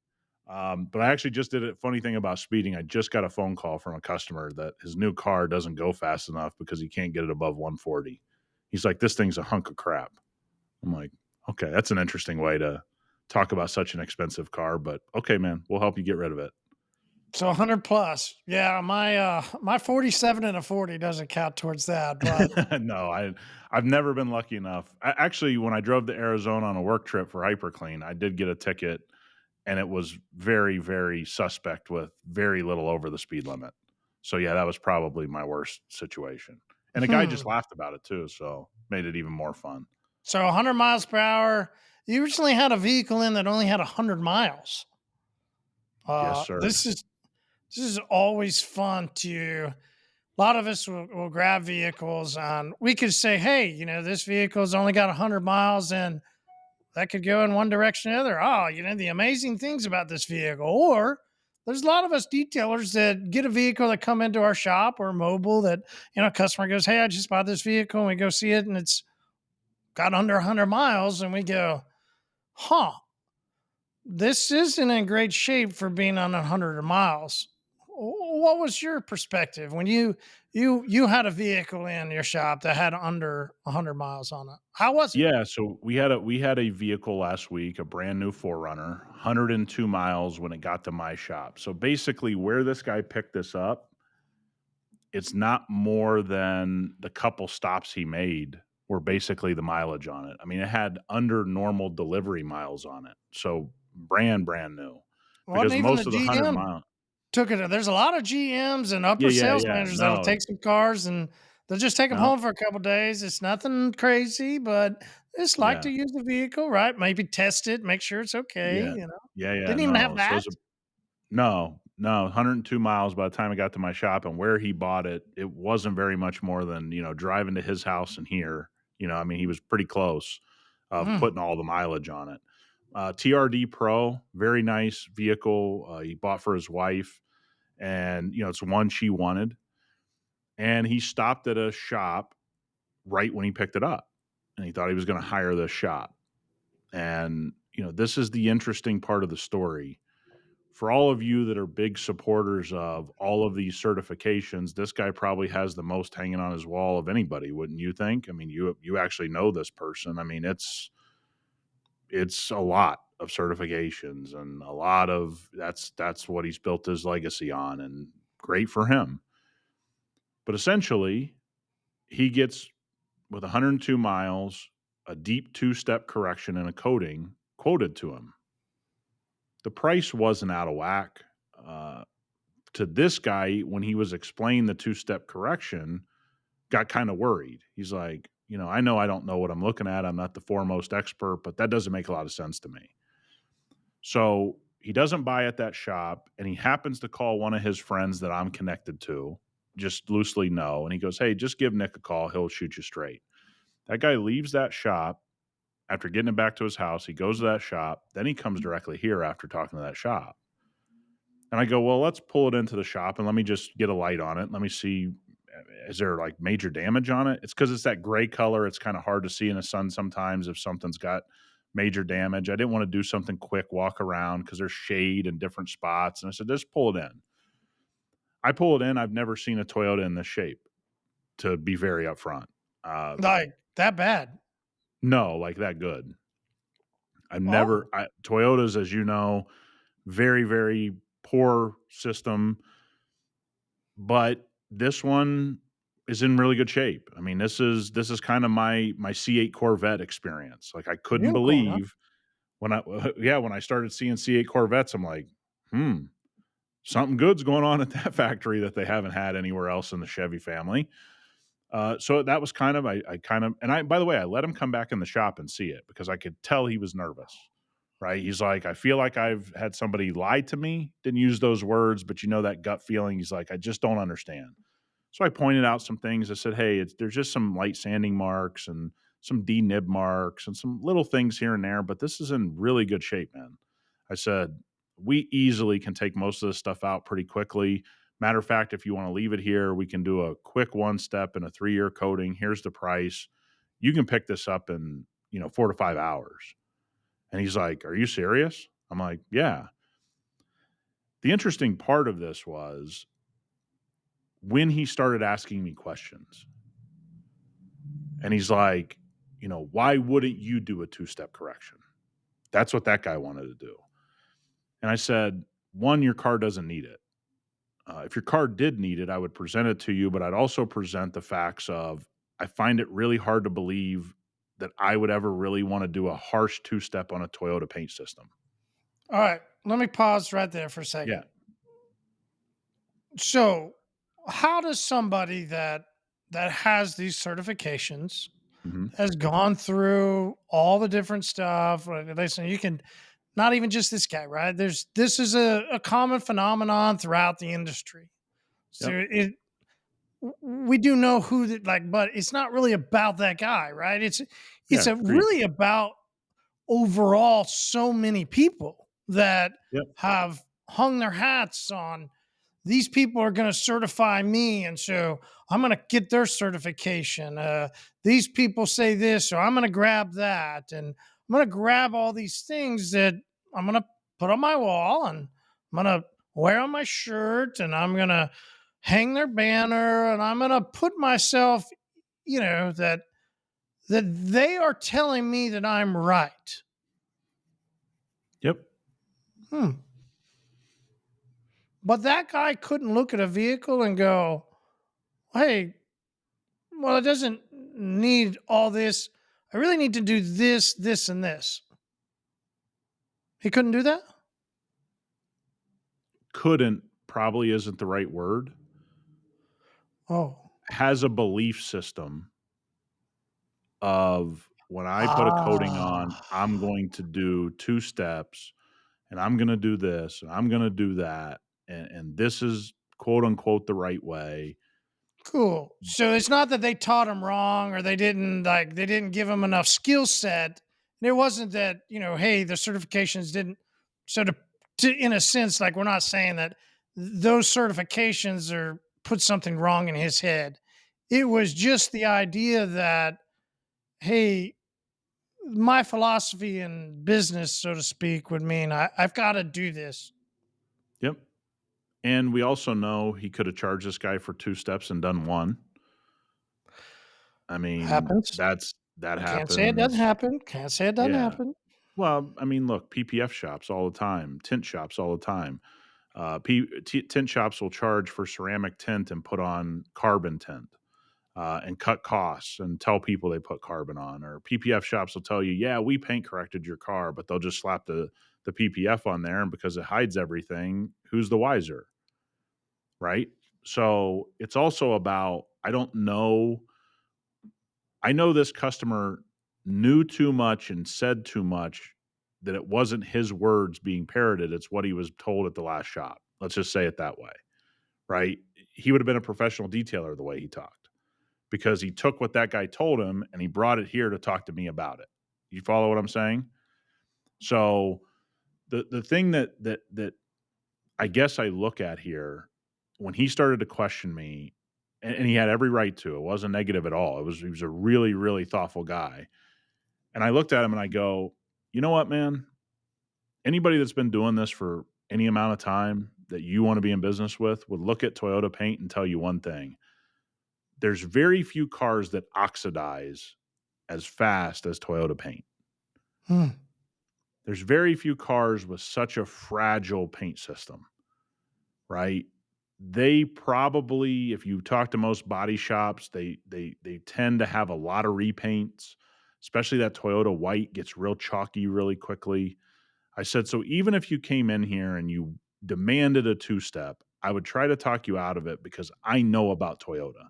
But I actually just did a funny thing about speeding. I just got a phone call from a customer that his new car doesn't go fast enough because he can't get it above 140. He's like, "This thing's a hunk of crap." I'm like, "Okay, that's an interesting way to talk about such an expensive car, but okay, man, we'll help you get rid of it." So 100 plus. Yeah, my 47 and a 40 doesn't count towards that, but No, I've never been lucky enough. Actually, when I drove to Arizona on a work trip for hyperCLEAN, I did get a ticket, and it was very, very suspect with very little over the speed limit. So yeah, that was probably my worst situation. And the guy just hmm. laughed about it too, so made it even more fun. So 100 miles per hour. You recently had a vehicle in that only had 100 miles. Yes, sir. This is always fun to. A lot of us will grab vehicles and we could say, hey, this vehicle's only got 100 miles and that could go in one direction or the other. Oh, the amazing things about this vehicle. Or there's a lot of us detailers that get a vehicle that come into our shop or mobile that, a customer goes, hey, I just bought this vehicle and we go see it and it's got under 100 miles and we go, huh, this isn't in great shape for being on 100 miles. What was your perspective when you had a vehicle in your shop that had under 100 miles on it? How was it? Yeah, so we had a vehicle last week, a brand new 4Runner, 102 miles when it got to my shop. So basically where this guy picked this up, it's not more than the couple stops he made were basically the mileage on it. I mean, it had under normal delivery miles on it. So brand new. Wasn't Because even the most of the 100 GM mile. took it. There's a lot of GMs and Yeah, upper yeah, sales yeah. managers that'll No, take some cars and they'll just take them no. home for a couple days. It's nothing crazy, but it's like Yeah, to use the vehicle, right? Maybe test it, make sure it's okay. yeah. Yeah, yeah, Didn't even have no. So that. it's no, no, 102 miles by the time it got to my shop, and where he bought it, it wasn't very much more than, driving to his house and here. I mean, he was pretty close of Mm. putting all the mileage on it. TRD Pro, very nice vehicle. He bought for his wife, and it's one she wanted. And he stopped at a shop right when he picked it up, and he thought he was going to hire this shop. And this is the interesting part of the story. for all of you that are big supporters of all of these certifications, this guy probably has the most hanging on his wall of anybody, wouldn't you think? I mean, you actually know this person. I mean, it's a lot of certifications and a lot of that's what he's built his legacy on, and great for him. But essentially, he gets with 102 miles, a deep two-step correction and a coating quoted to him. The price wasn't out of whack. To this guy, when he was explaining the two-step correction, got kind of worried. He's like, I know I don't know what I'm looking at. I'm not the foremost expert, but that doesn't make a lot of sense to me. So he doesn't buy at that shop, and he happens to call one of his friends that I'm connected to, just loosely know. And he goes, "Hey, just give Nick a call. He'll shoot you straight." That guy leaves that shop after getting it back to his house. He goes to that shop. Then he comes directly here after talking to that shop. And I go, "Well, let's pull it into the shop and let me just get a light on it. Let me see, is there like major damage on it?" It's because it's that gray color. It's kind of hard to see in the sun sometimes if something's got major damage. I didn't want to do something quick, walk around because there's shade in different spots. And I said, just pull it in. I pull it in. I've never seen a Toyota in this shape, to be very upfront. Uh, Like that bad? no, like that good. Oh, Toyotas, as you know, very, very poor system, but this one is in really good shape. I mean, this is kind of my C8 Corvette experience. Like I couldn't unicorn, huh? believe when I yeah, when I started seeing C8 Corvettes, I'm like, something good's going on at that factory that they haven't had anywhere else in the Chevy family. So that was kind of I kind of and I by the way, I let him come back in the shop and see it because I could tell he was nervous. Right? He's like, I feel like I've had somebody lie to me. Didn't use those words, but that gut feeling. He's like, I just don't understand. So I pointed out some things. I said, hey, there's just some light sanding marks and some denib marks and some little things here and there, but this is in really good shape, man. I said, we easily can take most of this stuff out pretty quickly. Matter of fact, if you want to leave it here, we can do a quick one step and a 3-year coating. Here's the price. You can pick this up in, 4 to 5 hours. And he's like, are you serious? I'm like, yeah. The interesting part of this was when he started asking me questions. And he's like, why wouldn't you do a two-step correction? That's what that guy wanted to do. And I said, one, your car doesn't need it. If your car did need it, I would present it to you, but I'd also present the facts of I find it really hard to believe that I would ever really want to do a harsh two-step on a Toyota paint system. All right, let me pause right there for a Yeah. second. So, how does somebody that has these certifications, hmm has gone through all the different stuff? Listen, you can not even just this guy, right? This is a common phenomenon throughout the industry. So Yep. we do know who that like, but it's not really about that guy, right? It's Yeah. a Agreed. really about overall so many people that Yep. have hung their hats on these people are going to certify me. And so I'm going to get their certification. These people say this, so I'm going to grab that. And I'm going to grab all these things that I'm going to put on my wall and I'm going to wear on my shirt and I'm going to hang their banner and I'm going to put myself, that they are telling me that I'm right. Yep. Hmm. But that guy couldn't look at a vehicle and go, hey, well, it doesn't need all this. I really need to do this, this, and this. He couldn't do that? Couldn't probably isn't the right word. Oh. Has a belief system of when I put a coating on, Ah. I'm going to do 2 steps, and I'm gonna do this, and I'm gonna do that, and this is quote unquote "the right way." Cool. So it's not that they taught him wrong or they didn't give him enough skill set. And it wasn't that, hey, the certifications didn't so to in a sense, like we're not saying that those certifications are put something wrong in his head. It was just the idea that, hey, my philosophy in business, so to speak, would mean I've got to do this. Yep. And we also know he could have charged this guy for 2 steps and done 1. I mean, Happens. that Can't say it doesn't happens. happen. Can't say it doesn't Yeah. happen. Well, I mean, look, PPF shops all the time, tint shops all the time. Tint shops will charge for ceramic tint and put on carbon tint, and cut costs and tell people they put carbon on. Or PPF shops will tell you, yeah, we paint corrected your car, but they'll just slap the PPF on there, and because it hides everything, who's the wiser, right? So it's also about, I know this customer knew too much and said too much, that it wasn't his words being parroted, it's what he was told at the last shop. Let's just say it that way, right? He would have been a professional detailer the way he talked, because he took what that guy told him and he brought it here to talk to me about it. You follow what I'm saying? So the thing that I guess I look at here, when he started to question me, and he had every right to, it wasn't negative at all. He was a really, really thoughtful guy. And I looked at him and I go, you know what, man? Anybody that's been doing this for any amount of time that you want to be in business with would look at Toyota paint and tell you one thing. There's very few cars that oxidize as fast as Toyota paint. Hmm. There's very few cars with such a fragile paint system, right? They probably, if you talk to most body shops, they tend to have a lot of repaints, especially that Toyota white gets real chalky really quickly. I said, so even if you came in here and you demanded a two-step, I would try to talk you out of it because I know about Toyota.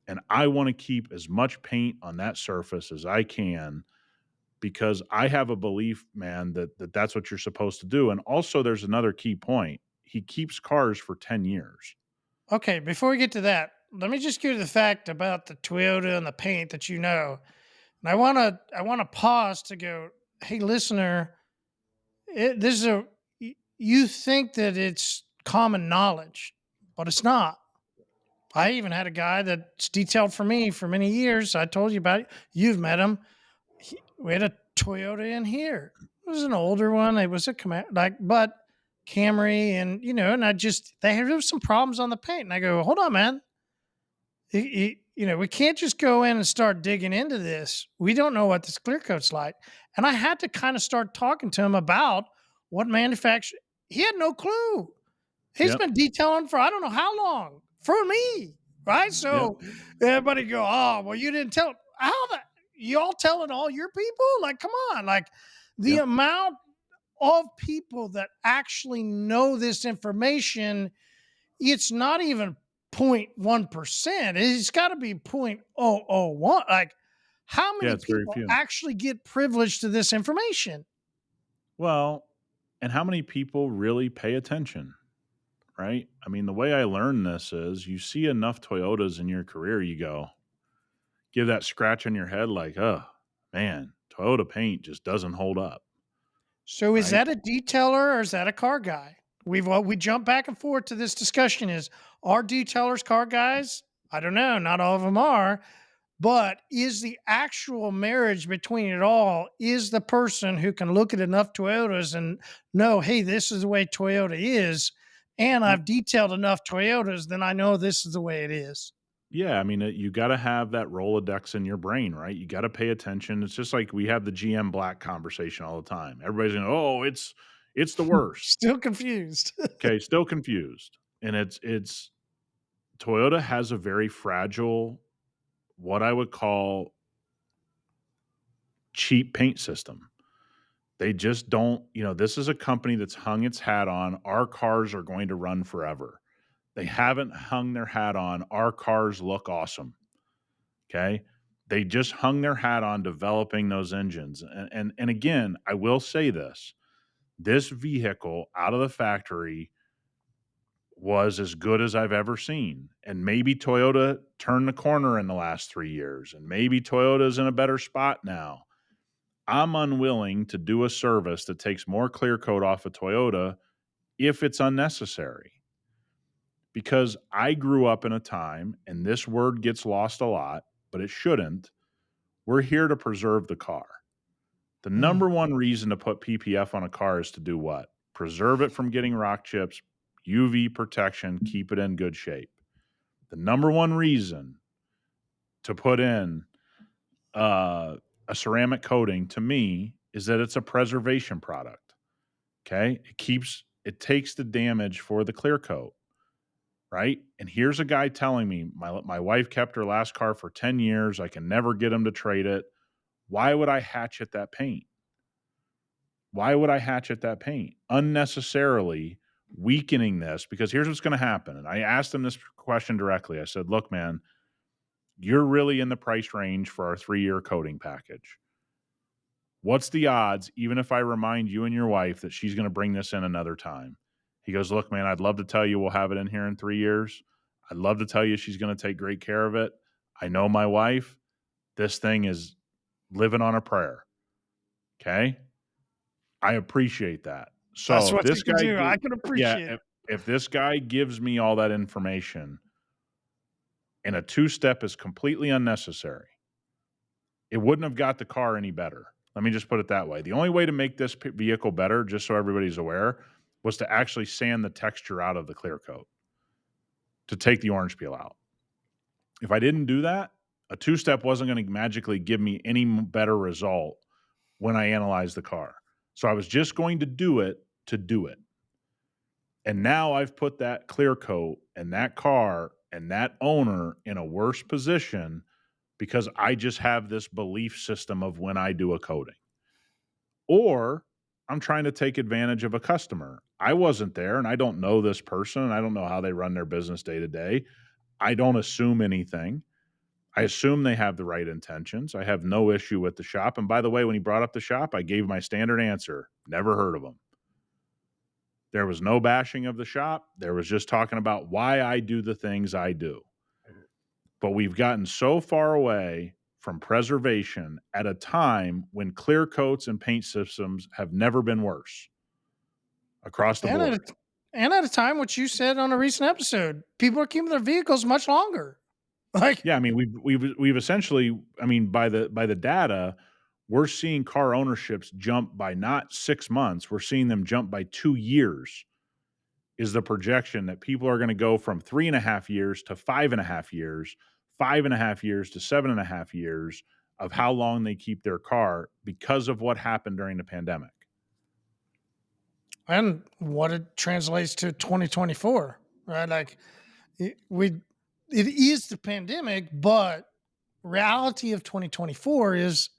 And I want to keep as much paint on that surface as I can, because I have a belief, man, that's what you're supposed to do. And also, there's another key point. He keeps cars for 10 years. Okay, before we get to that, let me just give you the fact about the Toyota and the paint that you know. And I wanna pause to go, hey listener, this is you think that it's common knowledge, but it's not. I even had a guy that's detailed for me for many years. I told you about it. You've met him. We had a Toyota in here. It was an older one. It was a but Camry, and and they had there was some problems on the paint. And I go, hold on, man. We can't just go in and start digging into this. We don't know what this clear coat's like. And I had to kind of start talking to him about what manufacturer. He had no clue. He's Yep. been detailing for I don't know how long for me, right? Yep. So everybody go, oh, well, you didn't tell. How the y'all telling all your people? Like, come on, like the Yep. amount of people that actually know this information, it's not even 0.1%. It's got to be 0.001. Like, how Yeah, many it's very people few. actually get privileged to this information? Well, and how many people really pay attention, right? I mean, the way I learned this is you see enough Toyotas in your career, you go, give that scratch on your head like, oh, man, Toyota paint just doesn't hold up, So is right? that a detailer or is that a car guy? We jump back and forth to this discussion are detailers car guys? I don't know, not all of them are, but is the actual marriage between it all is the person who can look at enough Toyotas and know, hey, this is the way Toyota is, and Y- I've detailed enough Toyotas, then I know this is the way it is. Yeah, I mean, you got to have that Rolodex in your brain, right? You got to pay attention. It's just like we have the GM Black conversation all the time. Everybody's going, oh, it's the worst. Still confused. Okay, still confused. And it's Toyota has a very fragile, what I would call cheap paint system. They just don't, this is a company that's hung its hat on our cars are going to run forever. They haven't hung their hat on our cars look awesome. Okay? They just hung their hat on developing those engines. And again, I will say this. This vehicle out of the factory was as good as I've ever seen. And maybe Toyota turned the corner in the last 3 years, and maybe Toyota's in a better spot now. I'm unwilling to do a service that takes more clear coat off of Toyota if it's unnecessary. Because I grew up in a time, and this word gets lost a lot, but it shouldn't. We're here to preserve the car. The Hmm. number one reason to put PPF on a car is to do what? preserve it from getting rock chips, UV protection, keep it in good shape. The number one reason to put in a ceramic coating to me is that it's a preservation product. Okay. It takes the damage for the clear coat. Right. And here's a guy telling me my wife kept her last car for 10 years. I can never get him to trade it. Why would I hatchet that paint? Why would I hatchet that paint? Unnecessarily weakening this, because here's what's going to happen. And I asked him this question directly. I said, look, man, you're really in the price range for our 3-year coating package. What's the odds, even if I remind you and your wife that she's going to bring this in another time? He goes, look, man, I'd love to tell you we'll have it in here in 3 years. I'd love to tell you she's going to take great care of it. I know my wife. This thing is living on a prayer. Okay? I appreciate that. So That's if what this you can guy do. I can appreciate it. if this guy gives me all that information and a two-step is completely unnecessary, it wouldn't have got the car any better. Let me just put it that way. The only way to make this vehicle better, just so everybody's aware, was to actually sand the texture out of the clear coat, to take the orange peel out. If I didn't do that, a two-step wasn't going to magically give me any better result when I analyzed the car. So I was just going to do it to do it. And now I've put that clear coat and that car and that owner in a worse position because I just have this belief system of when I do a coating. Or I'm trying to take advantage of a customer. I wasn't there and I don't know this person. I don't know how they run their business day to day. I don't assume anything. I assume they have the right intentions. I have no issue with the shop. And by the way, when he brought up the shop, I gave my standard answer. Never heard of them. There was no bashing of the shop. There was just talking about why I do the things I do. But we've gotten so far away from preservation at a time when clear coats and paint systems have never been worse across the And at, board. a, and at a time, which you said on a recent episode, people are keeping their vehicles much longer. Like, Yeah, I mean, we've essentially, I mean, by the data, we're seeing car ownerships jump by not 6 months, we're seeing them jump by 2 years. Is the projection that people are going to go from 3.5 years to 5.5 years, 5.5 years to 7.5 years of how long they keep their car because of what happened during the pandemic. and what it translates to 2024, right? Like, it is the pandemic, but reality of 2024 is,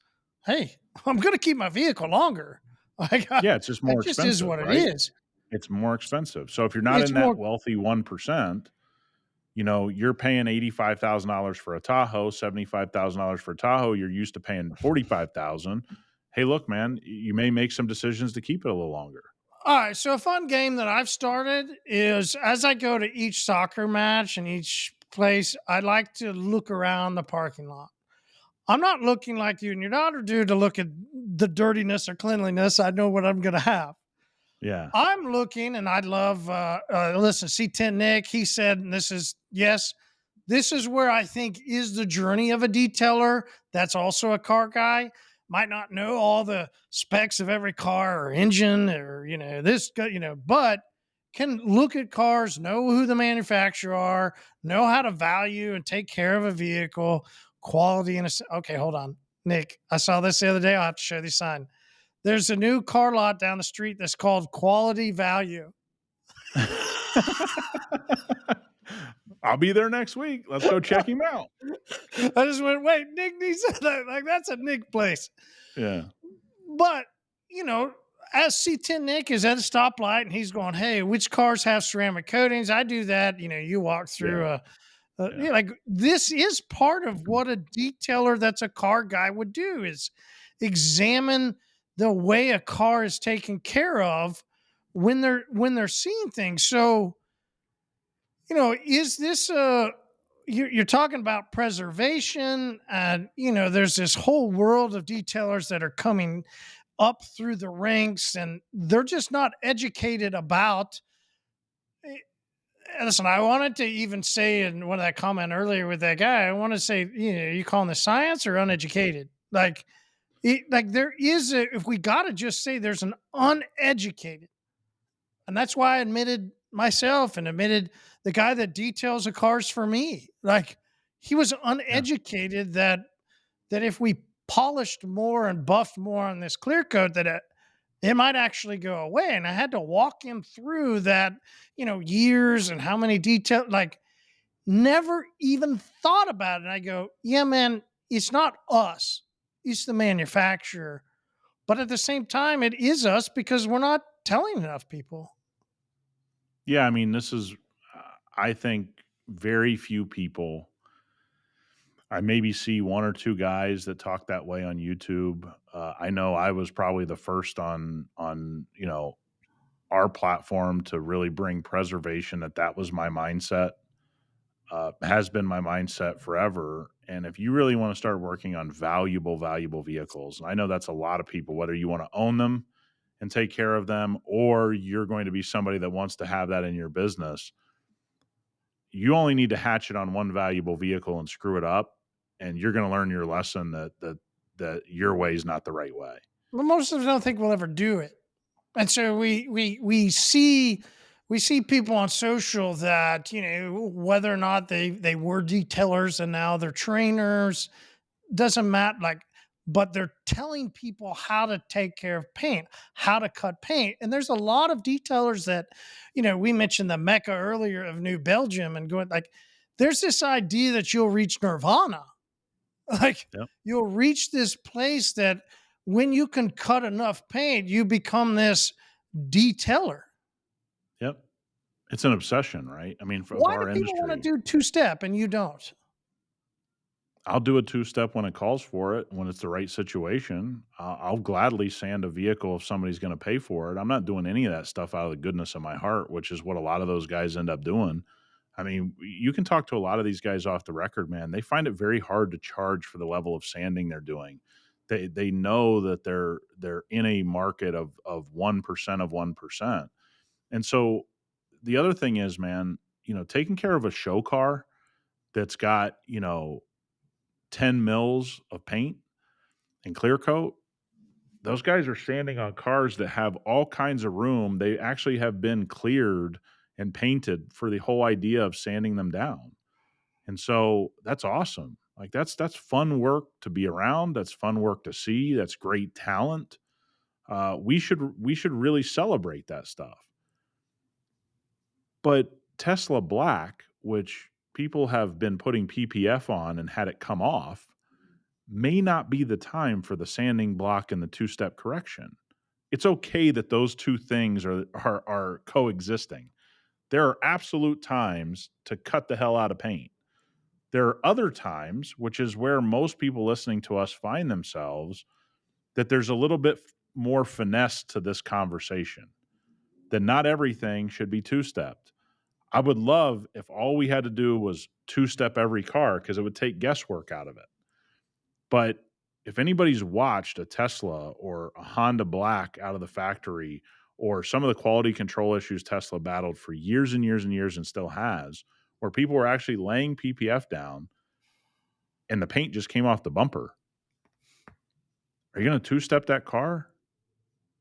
hey, I'm going to keep my vehicle longer. Like, Yeah, it's just it more just is expensive, what it right? is. It's more expensive. So if you're not It's in that more. wealthy 1%, you're paying $85,000 for a Tahoe, $75,000 for a Tahoe. You're used to paying $45,000. Hey, look, man, you may make some decisions to keep it a little longer. All right. So a fun game that I've started is as I go to each soccer match and each place, I like to look around the parking lot. I'm not looking like you and your daughter do to look at the dirtiness or cleanliness. I know what I'm going to have. Yeah. I'm looking, and I'd love, listen, C10 Nick, he said, and this is, yes, this is where I think is the journey of a detailer that's also a car guy. Might not know all the specs of every car or engine or, but can look at cars, know who the manufacturer are, know how to value and take care of a vehicle, quality. Okay, hold on. Nick, I saw this the other day. I'll have to show you the sign. There's a new car lot down the street that's called Quality Value. I'll be there next week. Let's go check him out. I just went, wait, Nick needs that. Like, that's a Nick place. Yeah. But, as C10 Nick is at a stoplight and he's going, hey, which cars have ceramic coatings? I do that. You walk through Yeah. like this is part of what a detailer that's a car guy would do is examine the way a car is taken care of when they're seeing things. So, is this you're talking about preservation and there's this whole world of detailers that are coming up through the ranks and they're just not educated about. Listen, I wanted to even say in one of that comment earlier with that guy, I want to say, you calling this science or uneducated? Like there is if we got to just say there's an uneducated And that's why I admitted myself and admitted the guy that details the cars for me. Like, he was Yeah. uneducated that if we polished more and buffed more on this clear coat, that it might actually go away. And I had to walk him through that, years and how many details, like, never even thought about it. And I go, yeah, man, it's not us, it's the manufacturer. But at the same time, it is us because we're not telling enough people. Yeah, I mean, this is, I think, very few people. I maybe see one or two guys that talk that way on YouTube. I know I was probably the first on our platform to really bring preservation. That was my mindset. Has been my mindset forever. And if you really want to start working on valuable vehicles, and I know that's a lot of people, whether you want to own them and take care of them, or you're going to be somebody that wants to have that in your business, you only need to hatch it on one valuable vehicle and screw it up, and you're going to learn your lesson that your way is not the right way. But most of us don't think we'll ever do it. And so we see people on social that, whether or not they were detailers and now they're trainers, doesn't matter, like, but they're telling people how to take care of paint, how to cut paint. And there's a lot of detailers that, we mentioned the Mecca earlier of New Belgium and going, like, there's this idea that you'll reach nirvana. Like, Yep. you'll reach this place that when you can cut enough paint, you become this detailer. Yep. It's an obsession, right? I mean, of Why do our people want to industry. do two step and you don't? I'll do a two-step when it calls for it, when it's the right situation. I'll gladly sand a vehicle if somebody's gonna pay for it. I'm not doing any of that stuff out of the goodness of my heart, which is what a lot of those guys end up doing. I mean, you can talk to a lot of these guys off the record, man. They find it very hard to charge for the level of sanding they're doing. They know that they're in a market of 1% of 1%. And so the other thing is, man, taking care of a show car that's got, 10 mils of paint and clear coat, those guys are sanding on cars that have all kinds of room. They actually have been cleared and painted for the whole idea of sanding them down. And so that's awesome. Like that's fun work to be around. That's fun work to see. That's great talent. We should really celebrate that stuff. But Tesla Black, which people have been putting PPF on and had it come off, may not be the time for the sanding block and the two-step correction. It's okay that those two things are coexisting. There are absolute times to cut the hell out of paint. There are other times, which is where most people listening to us find themselves, that there's a little bit more finesse to this conversation. That not everything should be two-stepped. I would love if all we had to do was two-step every car because it would take guesswork out of it. But if anybody's watched a Tesla or a Honda Black out of the factory or some of the quality control issues Tesla battled for years and years and years and still has, where people were actually laying PPF down and the paint just came off the bumper, are you going to two-step that car?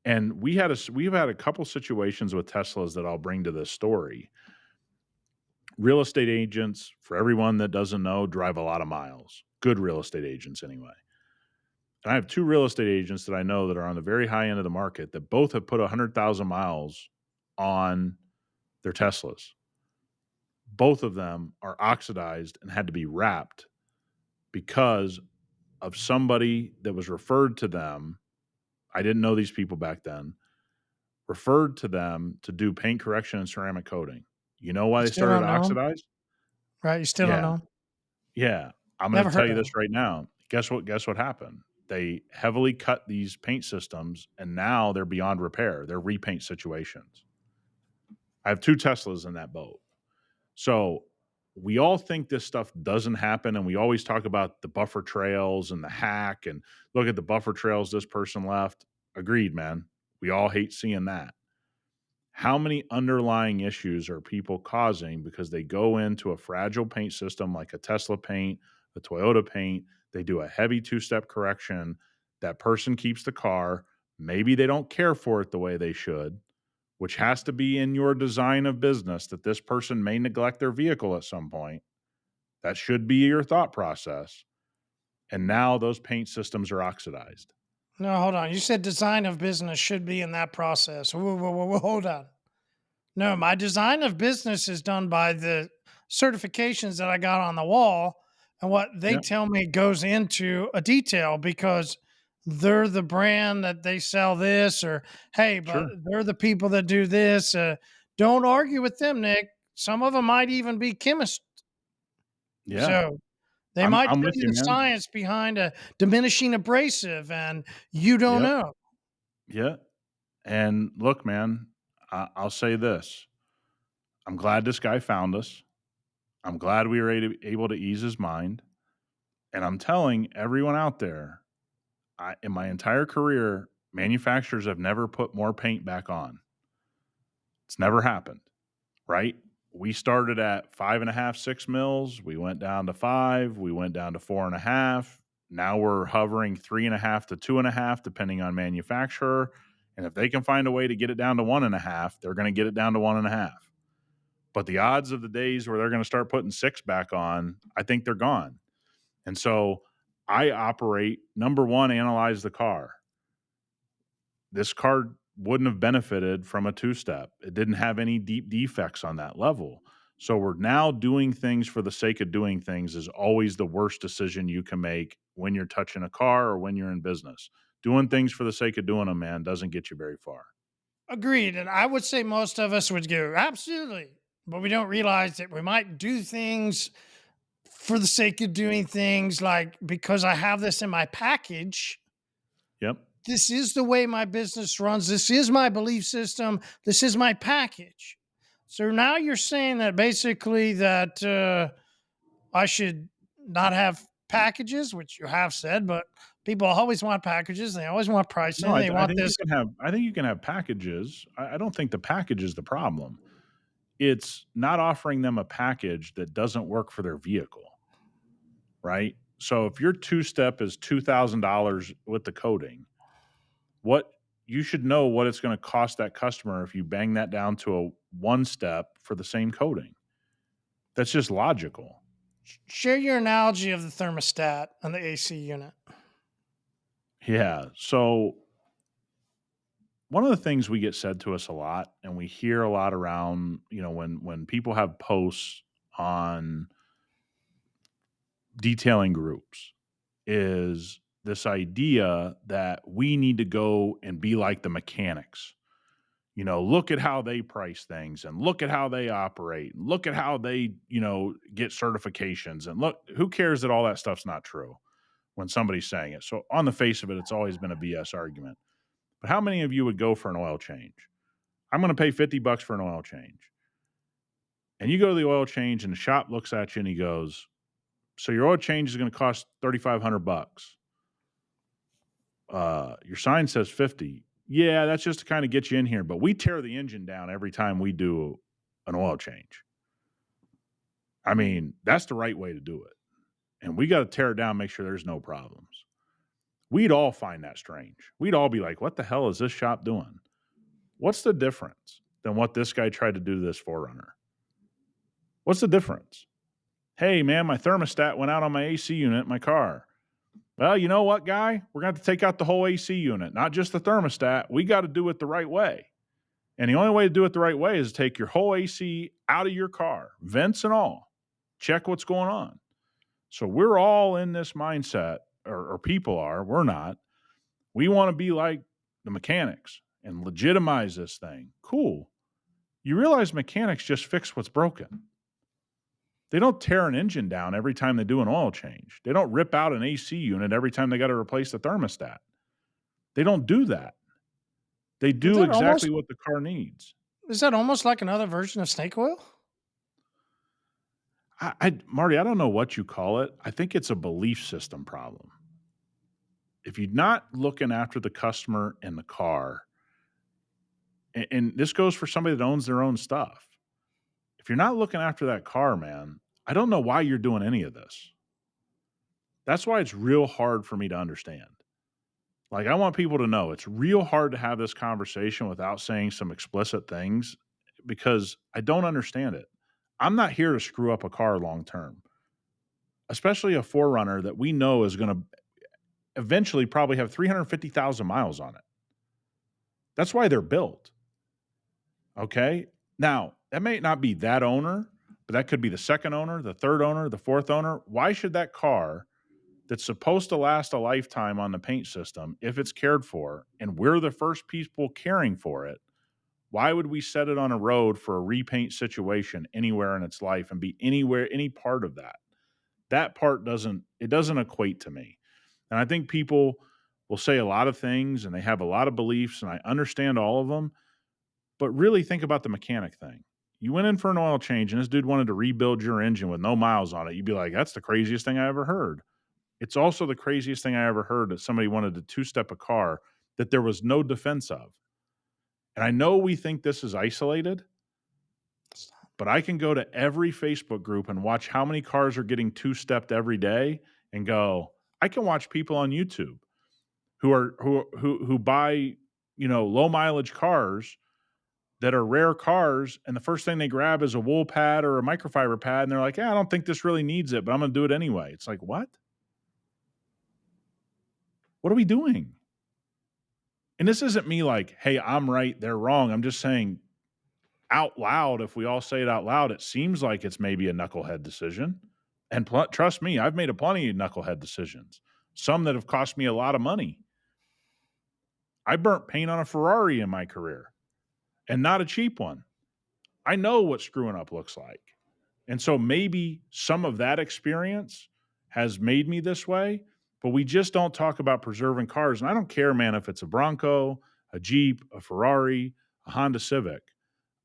And we've had a couple situations with Teslas that I'll bring to this story. Real estate agents, for everyone that doesn't know, drive a lot of miles. Good real estate agents, anyway. And I have two real estate agents that I know that are on the very high end of the market that both have put 100,000 miles on their Teslas. Both of them are oxidized and had to be wrapped because of somebody that was referred to them. I didn't know these people back then. Referred to them to do paint correction and ceramic coating. You know why You they still started don't know 'em, oxidized? right? You still don't Yeah. know 'em? Yeah. I'm going Never to tell heard you of this them. right now. Guess what happened? They heavily cut these paint systems and now they're beyond repair. They're repaint situations. I have two Teslas in that boat. So we all think this stuff doesn't happen. And we always talk about the buffer trails and the hack and look at the buffer trails this person left. Agreed, man. We all hate seeing that. How many underlying issues are people causing because they go into a fragile paint system like a Tesla paint, a Toyota paint, they do a heavy two-step correction, that person keeps the car, maybe they don't care for it the way they should, which has to be in your design of business that this person may neglect their vehicle at some point. That should be your thought process. And now those paint systems are oxidized. No, hold on. You said design of business should be in that process. Whoa, whoa, whoa, whoa, hold on. No, my design of business is done by the certifications that I got on the wall and what they Yeah, tell me goes into a detail because they're the brand that they sell this, or hey, but sure. they're the people that do this. Don't argue with them, Nick. Some of them might even be chemists. Yeah. So they I'm might I'm tell with you you, the man. science behind a diminishing abrasive and you don't Yep. know. Yeah. And look, man, I'll say this. I'm glad this guy found us. I'm glad we were able to ease his mind. And I'm telling everyone out there, in my entire career, manufacturers have never put more paint back on. It's never happened, right? We started at 5.5, 6 mils. We went down to 5. We went down to 4.5. Now we're hovering 3.5 to 2.5, depending on manufacturer. And if they can find a way to get it down to 1.5, they're going to get it down to 1.5. But the odds of the days where they're going to start putting 6 back on, I think they're gone. And so I operate number one, analyze the car. This car wouldn't have benefited from a two step. It didn't have any deep defects on that level. So we're now doing things for the sake of doing things is always the worst decision you can make when you're touching a car or when you're in business. Doing things for the sake of doing them, man, doesn't get you very far. Agreed. And I would say most of us would go, absolutely. But we don't realize that we might do things for the sake of doing things, like because I have this in my package. Yep. This is the way my business runs. This is my belief system. This is my package. So now you're saying that basically that I should not have packages, which you have said, but people always want packages. They always want No, pricing. They I want think you this. can have packages. I don't think the package is the problem. It's not offering them a package that doesn't work for their vehicle, right? So if your two step is $2,000 with the coating, what you should know what it's going to cost that customer if you bang that down to a one step for the same coating. That's just logical. Share your analogy of the thermostat and the AC unit. Yeah. So one of the things we get said to us a lot and we hear a lot around, when people have posts on detailing groups is this idea that we need to go and be like the mechanics. Look at how they price things and look at how they operate. And look at how they, get certifications. And look, who cares that all that stuff's not true when somebody's saying it? So on the face of it, it's always been a BS argument. But how many of you would go for an oil change? I'm going to pay $50 for an oil change. And you go to the oil change and the shop looks at you and he goes, so your oil change is going to cost $3,500. Your sign says 50. Yeah, that's just to kind of get you in here, but we tear the engine down every time we do an oil change. I mean, that's the right way to do it. And we got to tear it down, make sure there's no problems. We'd all find that strange. We'd all be like, what the hell is this shop doing? What's the difference than what this guy tried to do to this Forerunner? What's the difference? Hey, man, my thermostat went out on my AC unit in my car. Well, you know what, guy? We're going to have to take out the whole AC unit, not just the thermostat. We got to do it the right way. And the only way to do it the right way is take your whole AC out of your car, vents and all. Check what's going on. So we're all in this mindset, or people are. We're not. We want to be like the mechanics and legitimize this thing. Cool. You realize mechanics just fix what's broken. They don't tear an engine down every time they do an oil change. They don't rip out an AC unit every time they got to replace the thermostat. They don't do that. They Is do that exactly almost what the car needs. like another version of snake oil? Marty, I don't know what you call it. I think it's a belief system problem. If you're not looking after the customer and the car, and this goes for somebody that owns their own stuff. If you're not looking after that car, man, I don't know why you're doing any of this. That's why it's real hard for me to understand. Like, I want people to know it's real hard to have this conversation without saying some explicit things because I don't understand it. I'm not here to screw up a car long term, especially a Forerunner that we know is going to eventually probably have 350,000 miles on it. That's why they're built. Okay. Now, that may not be that owner, but that could be the second owner, the third owner, the fourth owner. Why should that car that's supposed to last a lifetime on the paint system, if it's cared for, and we're the first people caring for it, why would we set it on a road for a repaint situation anywhere in its life and be anywhere, any part of that? That part doesn't equate to me. And I think people will say a lot of things and they have a lot of beliefs, and I understand all of them, but really think about the mechanic thing. You went in for an oil change and this dude wanted to rebuild your engine with no miles on it. You'd be like, that's the craziest thing I ever heard. It's also the craziest thing I ever heard that somebody wanted to two-step a car that there was no defense of. And I know we think this is isolated, but I can go to every Facebook group and watch how many cars are getting two-stepped every day and go, I can watch people on YouTube who buy, low mileage cars that are rare cars, and the first thing they grab is a wool pad or a microfiber pad, and they're like, "Yeah, I don't think this really needs it, but I'm gonna do it anyway." It's like, what? What are we doing? And this isn't me like, "Hey, I'm right, they're wrong." I'm just saying out loud, if we all say it out loud, it seems like it's maybe a knucklehead decision. And trust me, I've made a plenty of knucklehead decisions, some that have cost me a lot of money. I burnt paint on a Ferrari in my career, and not a cheap one. I know what screwing up looks like. And so maybe some of that experience has made me this way, but we just don't talk about preserving cars. And I don't care, man, if it's a Bronco, a Jeep, a Ferrari, a Honda Civic.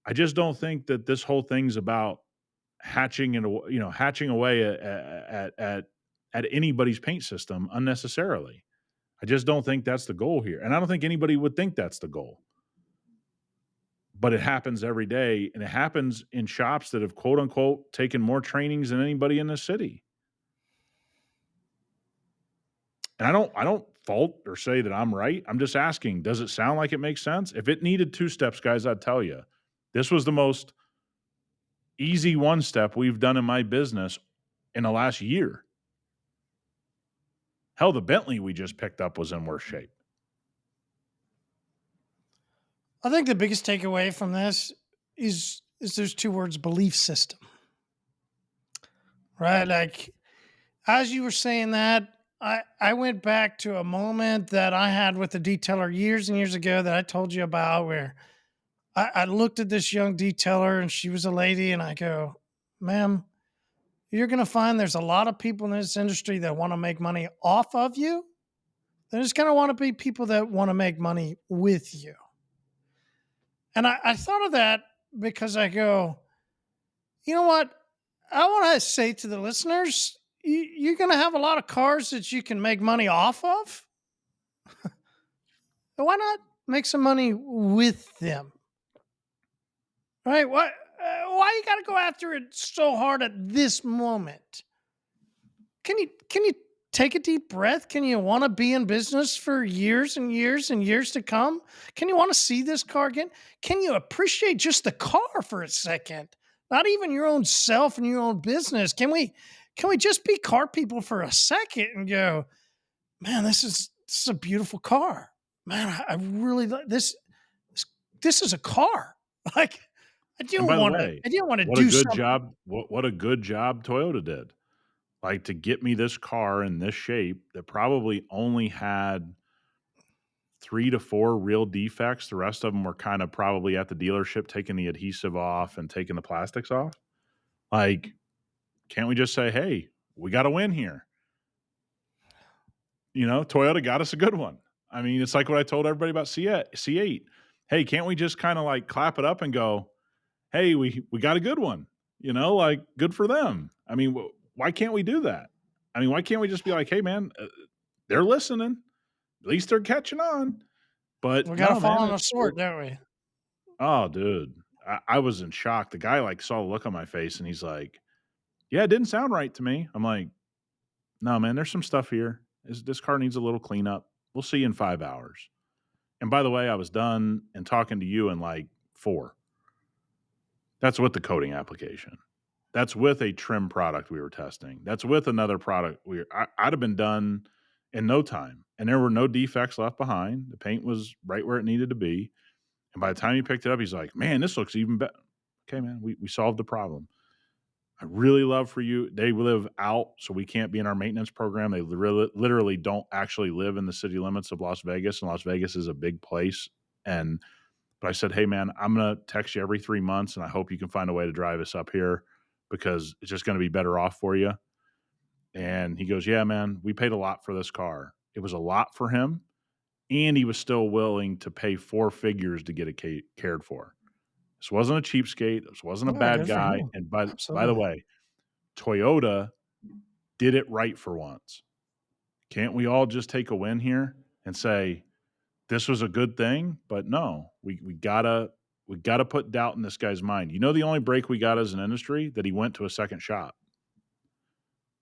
I just don't think that this whole thing's about hatching away at anybody's paint system unnecessarily. I just don't think that's the goal here. And I don't think anybody would think that's the goal. But it happens every day, and it happens in shops that have quote unquote taken more trainings than anybody in the city. And I don't fault or say that I'm right. I'm just asking, does it sound like it makes sense? If it needed two steps, guys, I'd tell you. This was the most easy one step we've done in my business in the last year. Hell, the Bentley we just picked up was in worse shape. I think the biggest takeaway from this is there's two words: belief system. Right? Like as you were saying that, I went back to a moment that I had with a detailer years and years ago that I told you about where I looked at this young detailer and she was a lady, and I go, ma'am, you're going to find there's a lot of people in this industry that want to make money off of you. There's going to want to be people that want to make money with you. And I thought of that because I go, you know what? I want to say to the listeners, you're going to have a lot of cars that you can make money off of. Why not make some money with them? Right? Why you got to go after it so hard at this moment? Can you take a deep breath? Can you want to be in business for years and years and years to come? Can you want to see this car again? Can you appreciate just the car for a second? Not even your own self and your own business. Can we just be car people for a second and go, man, this is a beautiful car. Man, I really like this. This is a car. Like And by the way, I didn't want to what a do good something. job what a good job Toyota did. Like, to get me this car in this shape that probably only had 3 to 4 real defects. The rest of them were kind of probably at the dealership taking the adhesive off and taking the plastics off. Like, can't we just say, "Hey, we got a win here." Toyota got us a good one. I mean, it's like what I told everybody about C8. Hey, can't we just kinda, like, clap it up and go, "Hey, we got a good one," like, good for them. I mean, why can't we do that? I mean, why can't we just be like, "Hey, man, they're listening. At least they're catching on." But We got to no, fall man, on a sword, don't we? oh, dude, I was in shock. The guy, like, saw the look on my face, and he's like, "Yeah, it didn't sound right to me." I'm like, "No, man, there's some stuff here. This car needs a little cleanup. We'll see you in 5 hours. And by the way, I was done and talking to you in like 4. That's with the coating application. That's with a trim product we were testing. That's with another product I'd have been done in no time, and there were no defects left behind. The paint was right where it needed to be, and by the time he picked it up, he's like, "Man, this looks even better." Okay, man, we solved the problem. I really love for you. They live out, so we can't be in our maintenance program. They literally don't actually live in the city limits of Las Vegas, and Las Vegas is a big place. And but I said, "Hey, man, I'm gonna text you every 3 months, and I hope you can find a way to drive us up here because it's just gonna be better off for you." And he goes, "Yeah, man, we paid a lot for this car." It was a lot for him, and he was still willing to pay 4 figures to get it cared for. This wasn't a cheapskate. This wasn't a Oh, bad good for guy. him. And by the Absolutely. way, Toyota did it right for once. Can't we all just take a win here and say this was a good thing? But no, we gotta put doubt in this guy's mind. You know, the only break we got as an industry that he went to a second shop.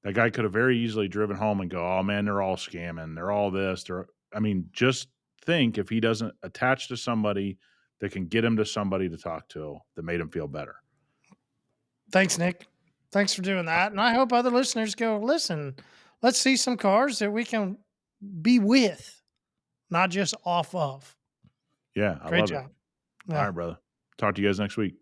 That guy could have very easily driven home and go, "Oh man, they're all scamming. They're all this." They're, I mean, just think if he doesn't attach to somebody that can get him to somebody to talk to that made him feel better. Thanks, Nick. Thanks for doing that. And I hope other listeners go, listen, let's see some cars that we can be with, not just off of. Yeah, I Great love it. job. All Yeah. right, brother. Talk to you guys next week.